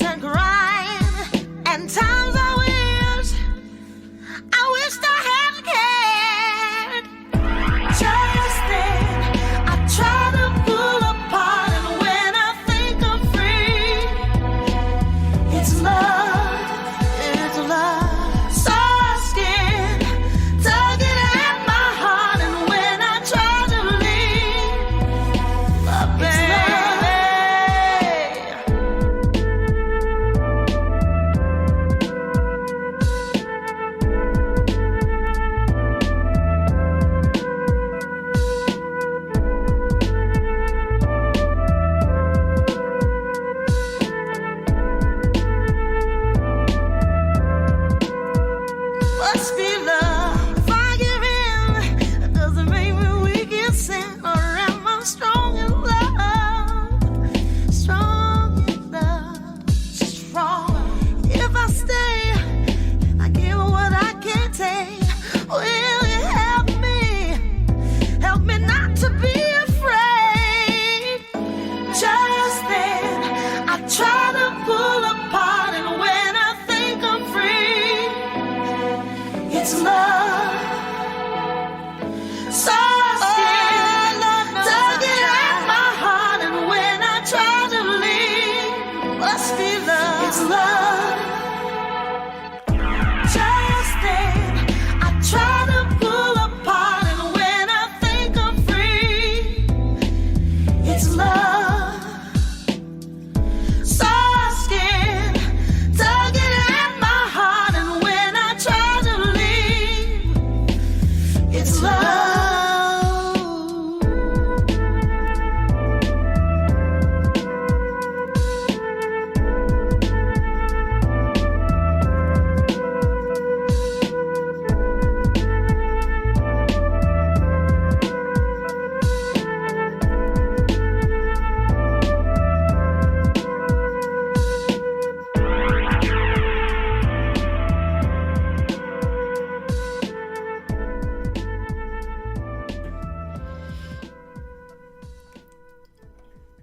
and crying, and times I wished I hadn't cared. Just then, I try to pull apart, and when I think I'm free, it's love, soft skin, tugging at my heart, and when I try to leave, it's must be love. If I give in, it doesn't make me weak in sin, or am I strong in love? Strong in love, strong. If I stay, I give what I can't take. Will you help me? Help me not to be afraid. Just then, I try to pull apart, and when I think I'm free, it's love, soft skin, tugging at my heart, and when I try to leave, must be love. It's love. Just then, I try to pull apart, and when I think I'm free, it's love, soft skin, tugging at my heart, and when I try to leave, it's love.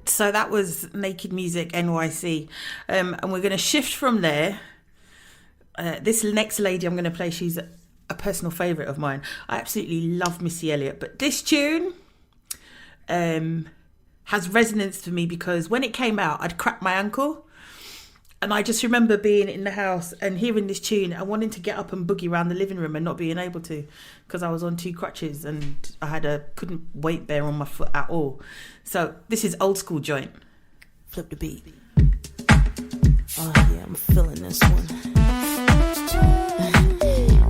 So that was Naked Music NYC. And we're going to shift from there. This next lady I'm going to play, she's a personal favourite of mine. I absolutely love Missy Elliott. But this tune has resonance for me because when it came out, I'd cracked my ankle. And I just remember being in the house and hearing this tune and wanting to get up and boogie around the living room and not being able to because I was on 2 crutches and I couldn't weight bear on my foot at all. So this is Old School Joint. Flip the beat. Oh yeah, I'm feeling this one.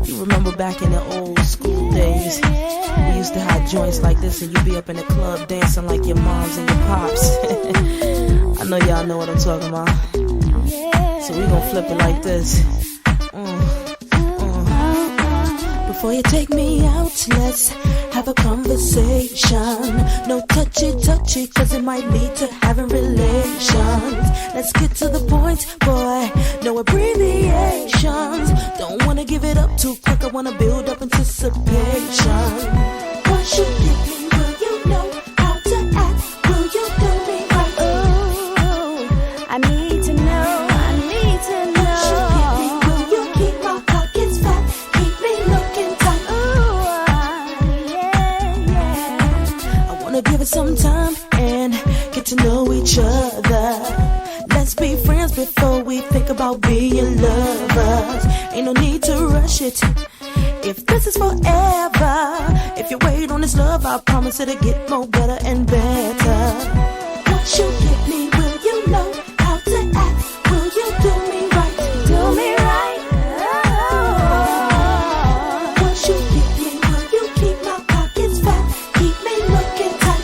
You remember back in the old school days, we used to have joints like this and you'd be up in the club dancing like your moms and your pops. I know y'all know what I'm talking about. So we gon' flip it like this. Before you take me out, let's have a conversation. No touchy, cause it might lead to having relations. Let's get to the point, boy, no abbreviations. Don't wanna give it up too quick, I wanna build up anticipation. Once you get me, will you know how to act? Will you do me right? Ooh, I need to know. Give it some time and get to know each other. Let's be friends before we think about being lovers. Ain't no need to rush it. If this is forever, if you wait on this love, I promise it'll get more better and better. Once you get me, will you know how to act? Will you do me right? Do me right. Oh. Once you get me, will you keep my pockets fat? Keep me looking tight.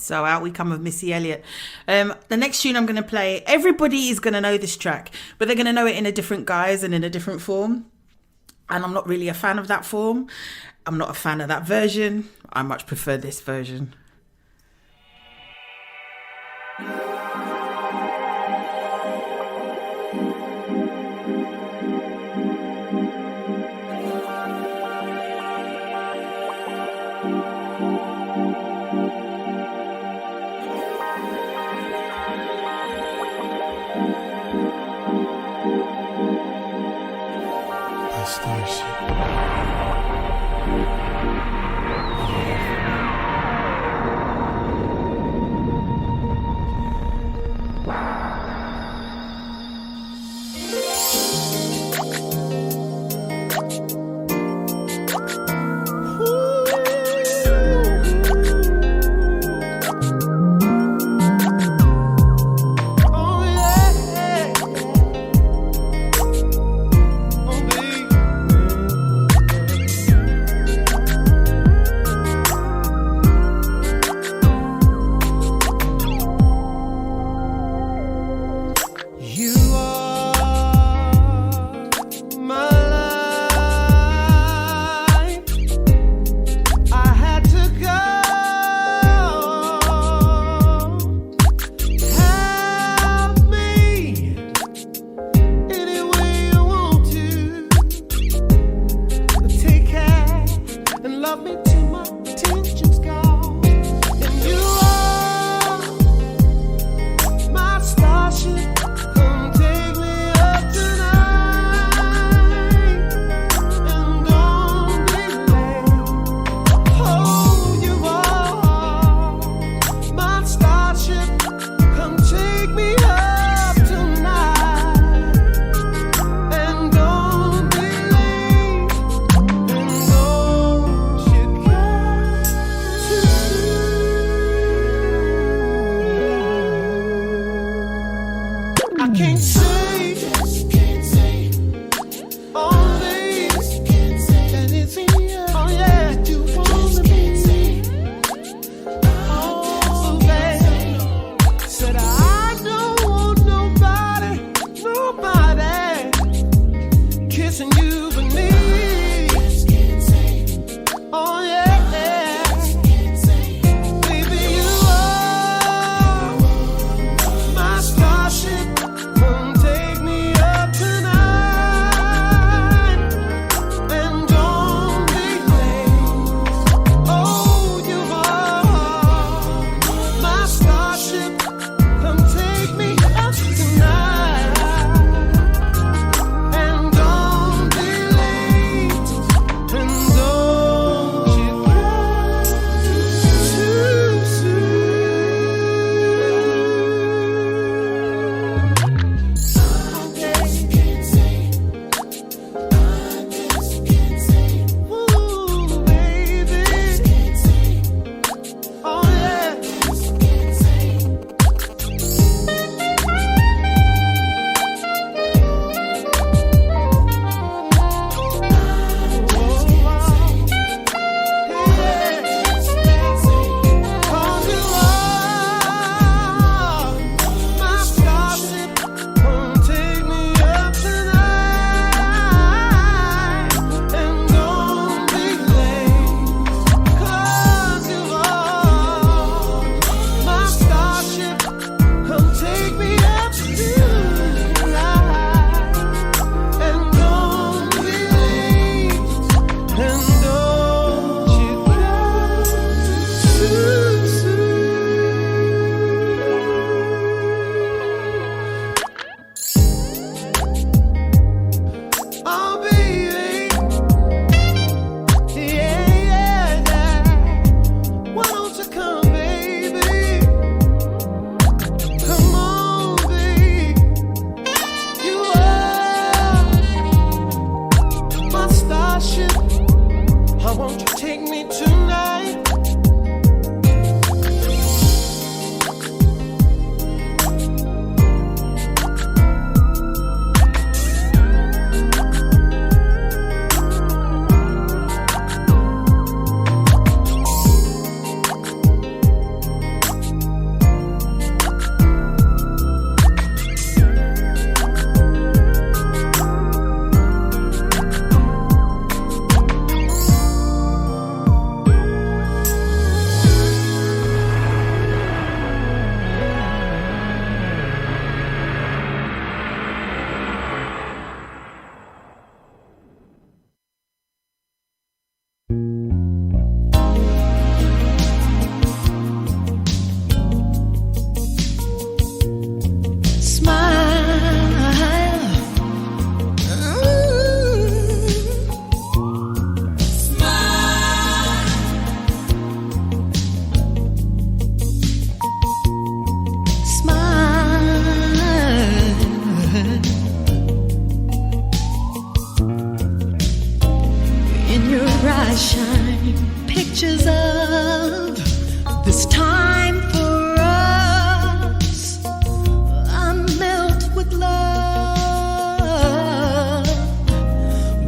So out we come with Missy Elliott. The next tune I'm going to play, everybody is going to know this track, but they're going to know it in a different guise and in a different form. And I'm not really a fan of that form. I'm not a fan of that version. I much prefer this version. I shine pictures of this time for us. I melt with love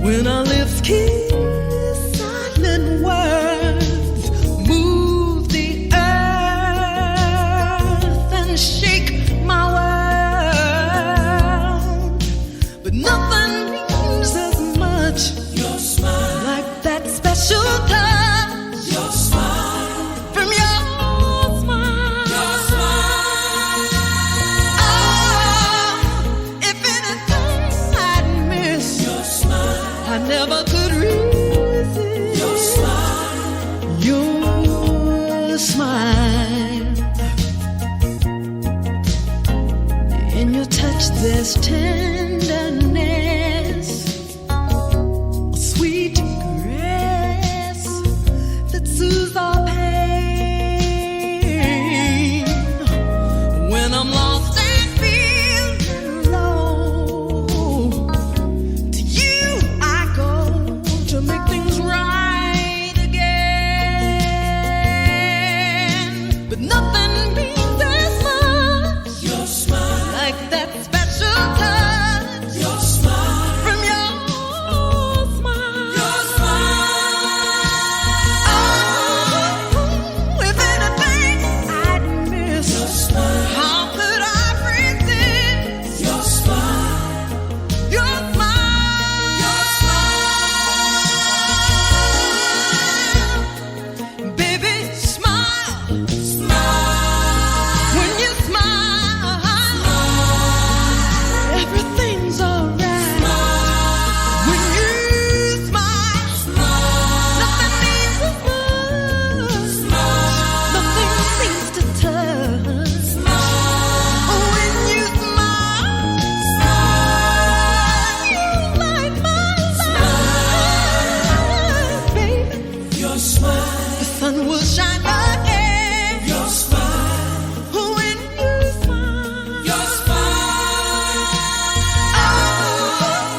when our lips kiss. Silent words move the earth and shake my world, but nothing means as much. Your smile, like that special touch. Your smile, from your smile. Your smile. Oh, if anything I'd miss, your smile. I never could resist. Your smile. Your smile. In your touch there's tenderness, sweet caress that soothes our pain. When I'm lost and feeling low, to you I go to make things right again. But nothing means as much. Your smile, like that special touch. Your smile, from your smile. Your smile. Oh, if anything I'd miss. Your smile. How could I resist? Your smile. Your smile. Your smile. Baby, smile. Smile. When you smile, everything's alright. When you smile, nothing needs as much. Nothing seems to touch. When you smile, you light my life, baby. Your smile, the sun will shine again. Your smile, when you smile. Your smile.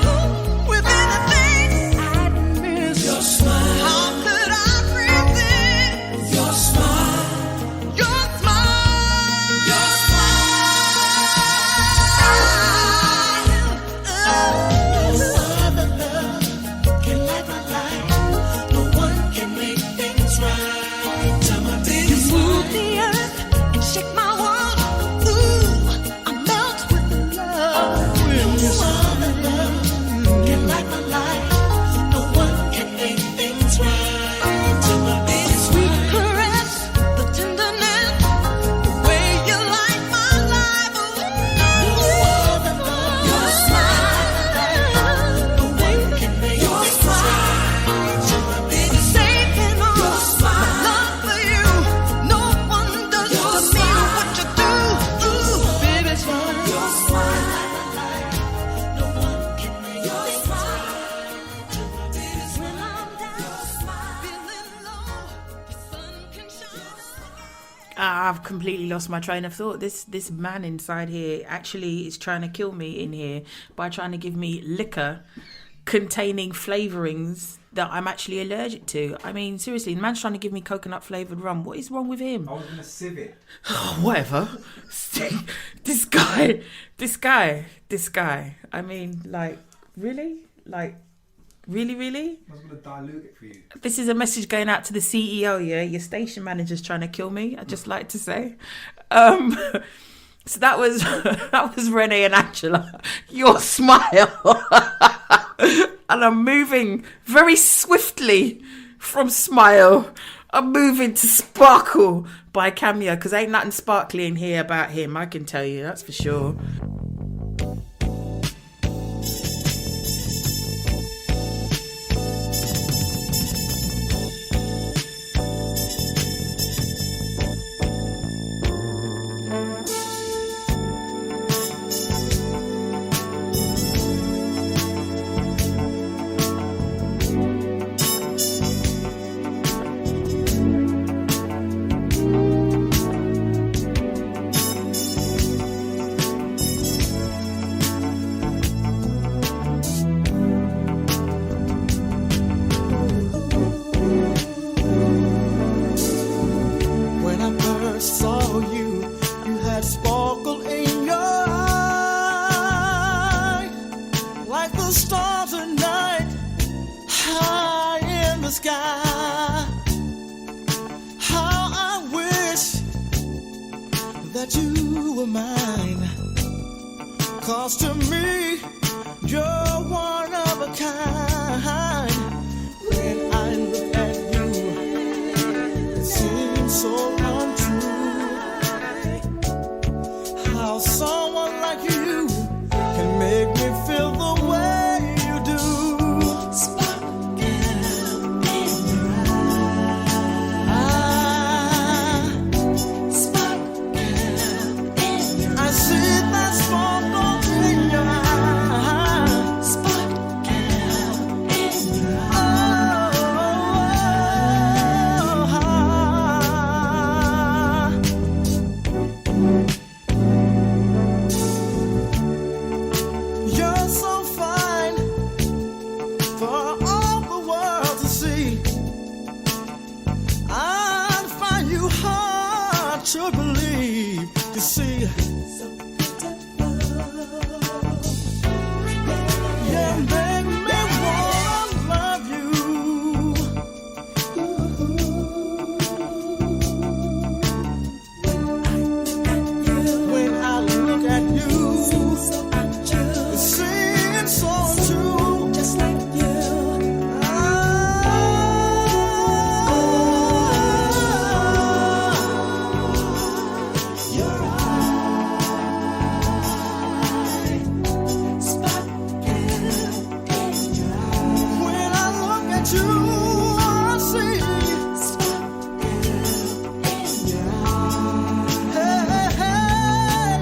Oh, with anything I'd miss. Your smile. How could I resist? Your smile. Your smile. Your smile. No other love can light my life. No one can make things right. Tell my baby, you move the earth and shake my world. Ooh, I melt with love. When you smile, can light my life. No one can make things right. Tell my baby, sweet caress, the tenderness, the way you light my life. Your smile, no one can make your smile. Tell my baby, saving all my love for you. No one does to me what you do. Ooh, baby, smile. Your smile, no one can make your smile. Tell my baby, when I'm down, feeling low, the sun can shine. I've completely lost my train of thought. This man inside here actually is trying to kill me in here by trying to give me liquor containing flavourings that I'm actually allergic to. I mean, seriously, the man's trying to give me coconut flavoured rum. What is wrong with him? I was going to sieve it. Whatever. This guy. I mean, like, really? Like, really? I was going to dilute it for you. This is a message going out to the CEO, yeah? Your station manager's trying to kill me, I'd just like to say. So that was Renee and Angela. Your smile. And I'm moving very swiftly from Smile. I'm moving to Sparkle by Cameo, because ain't nothing sparkly in here about him, I can tell you, that's for sure. like the stars at night, high in the sky. How I wish that you were mine, 'cause to me you're one of a kind. When I look at you, it seems so untrue. How someone like you can make me feel the way you do. Sparkle in your eye. Sparkle in your eye. I see that sparkle in your eye. Sparkle in your You're so fine for all the world to see. I find you hard to believe. You see, so yeah, make me wanna love you. When I look at you, it seems so true, just like you. Your eye, sparkle in your eye. When I look at you, I see sparkle in your eye. Hey, yeah.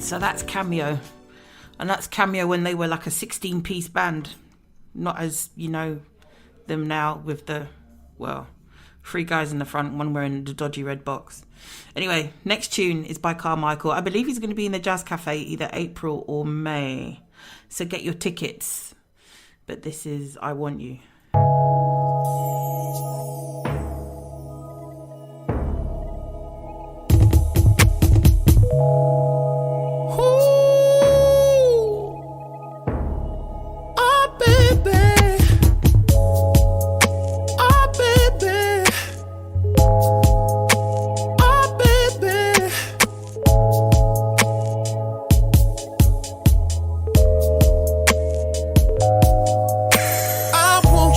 So that's Cameo. And that's Cameo when they were like a 16-piece band. Not as, you know, them now with the, well, 3 guys in the front, one wearing the dodgy red box. Anyway, next tune is by Carmichael. I believe he's going to be in the Jazz Cafe either April or May. So get your tickets. But this is I Want You. I want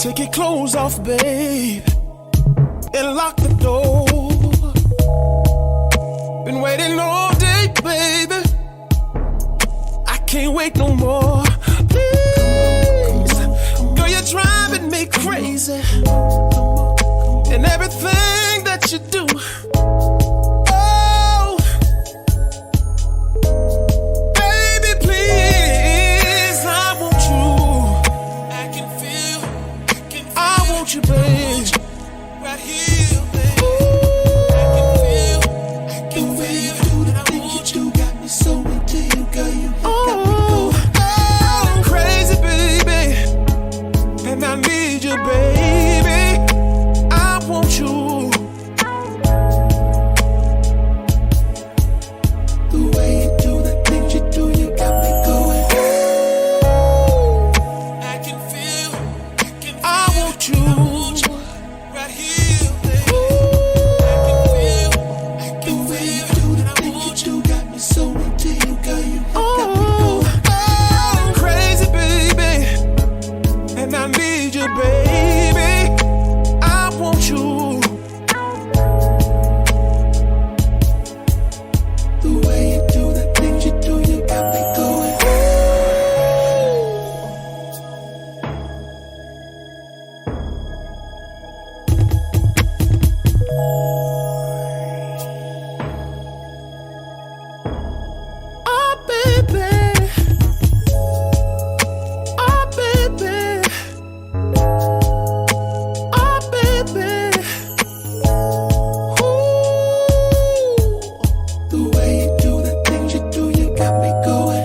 Take your clothes off, babe, and lock the door. Been waiting all day, baby. I can't wait no more. Please, girl, you're driving me crazy, and everything that you do. Oh, baby, please, I want you. I can feel, I want you, babe. Right here, babe. I can feel the way you do the things you do. Got me so into you, girl. You got me going. Oh, crazy, baby. And I need you, baby. I want you. The way you do the things you do, you got me going. I can feel, I want you. Right here, baby. I can feel the way you do the things you do. Got me so into you, girl. You got me going. Oh, crazy, baby. And I need you, baby. I want you. The way you do the things you do, you got me going. Oh, baby. Oh, baby. Oh, baby. Ooh. The way you do the things you do, you got me going.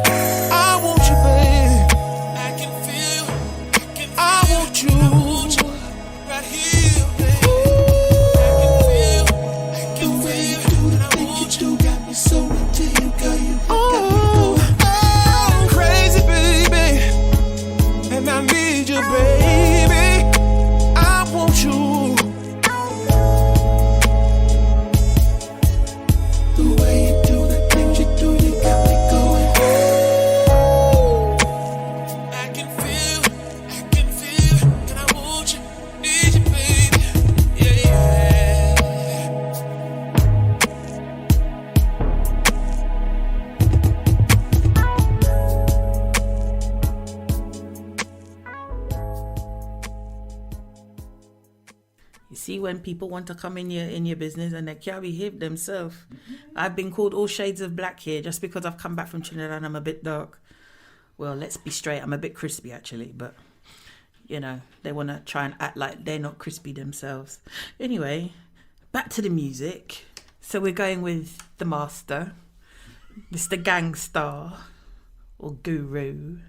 I want you, babe. I can feel, I want you. Right here, babe. I can feel the way you do the things you do. Got me so into you, girl. You got me going. Oh, crazy, baby. And I need you, baby. I want you. The way you do the things you do, you got me going. I can feel, and I want you, need you, baby. Yeah, yeah. You see, when people want to come in your business and they can't behave themselves. I've been called all shades of black here just because I've come back from Trinidad and I'm a bit dark. Well, let's be straight. I'm a bit crispy actually, but you know, they want to try and act like they're not crispy themselves. Anyway, back to the music. So we're going with the master, Mr. Gangstar, or Guru,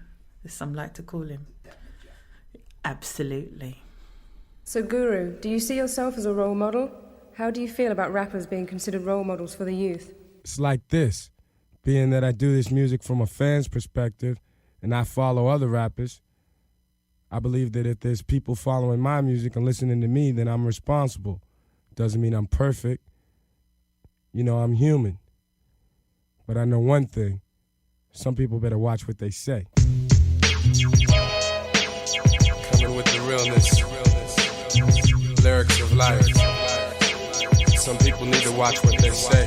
as some like to call him. Absolutely. So, Guru, do you see yourself as a role model? How do you feel about rappers being considered role models for the youth? It's like this. Being that I do this music from a fan's perspective and I follow other rappers, I believe that if there's people following my music and listening to me, then I'm responsible. Doesn't mean I'm perfect. You know, I'm human. But I know one thing. Some people better watch what they say. Coming with the realness. Lyrics of life. Some people need to watch what they say.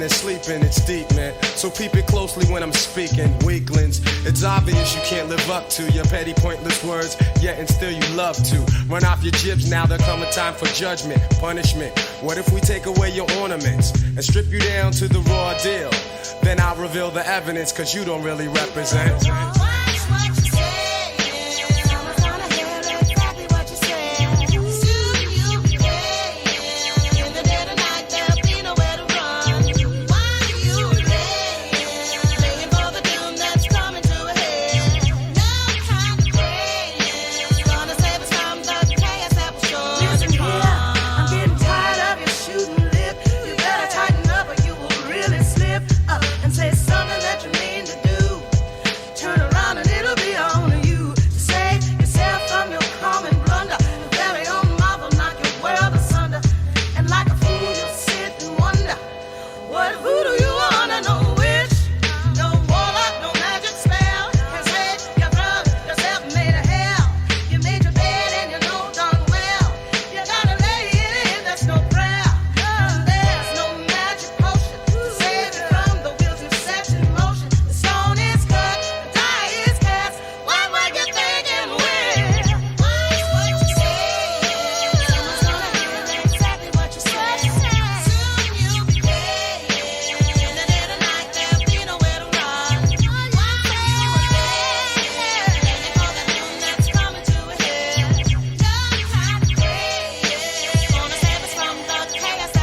Sleeping, it's deep, man. So peep it closely when I'm speaking. Weaklings, it's obvious you can't live up to your petty, pointless words, yet and still you love to run off your jibs. Now there come a time for judgment, punishment. What if we take away your ornaments and strip you down to the raw deal? Then I'll reveal the evidence, cause you don't really represent. I'm getting tired of your shooting lip. You better tighten up or you will really slip.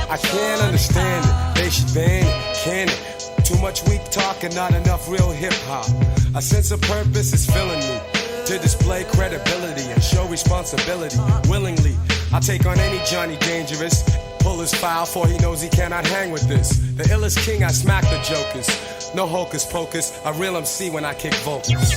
I can't understand it. They should ban it, can it? Too much weak talk and not enough real hip hop. A sense of purpose is filling me to display credibility and show responsibility. Willingly, I take on any Johnny Dangerous. Pull his file for he knows he cannot hang with this. The illest king, I smack the jokers. No hocus pocus, a real MC when I kick vocals.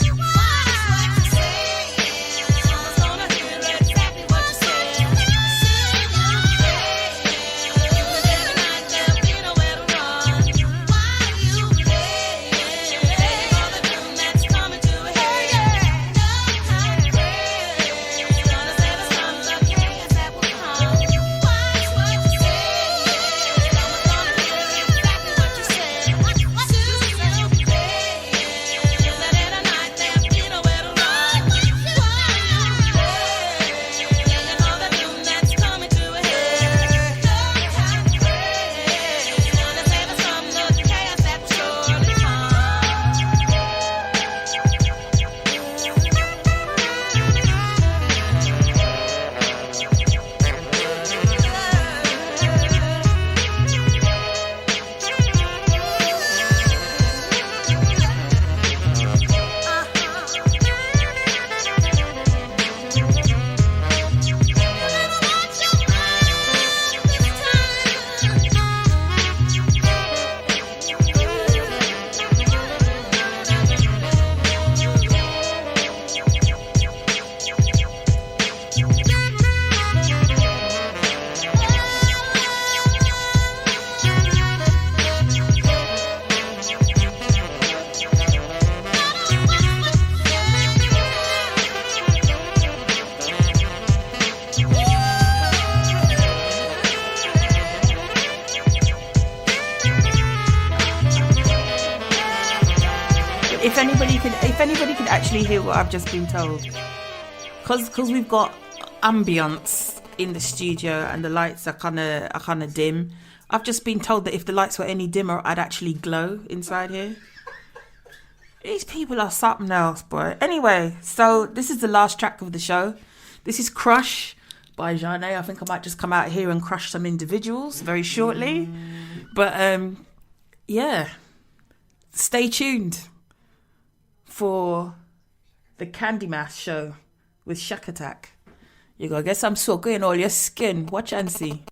If anybody can actually hear what I've just been told, because we've got ambience in the studio and the lights are kind of dim. I've just been told that if the lights were any dimmer, I'd actually glow inside here. These people are something else, boy. Anyway, so this is the last track of the show. This is Crush by Jeanne. I think I might just come out here and crush some individuals very shortly. But yeah, stay tuned for the Candy Math show with Shack Attack. You gotta get some soak in all your skin. Watch and see.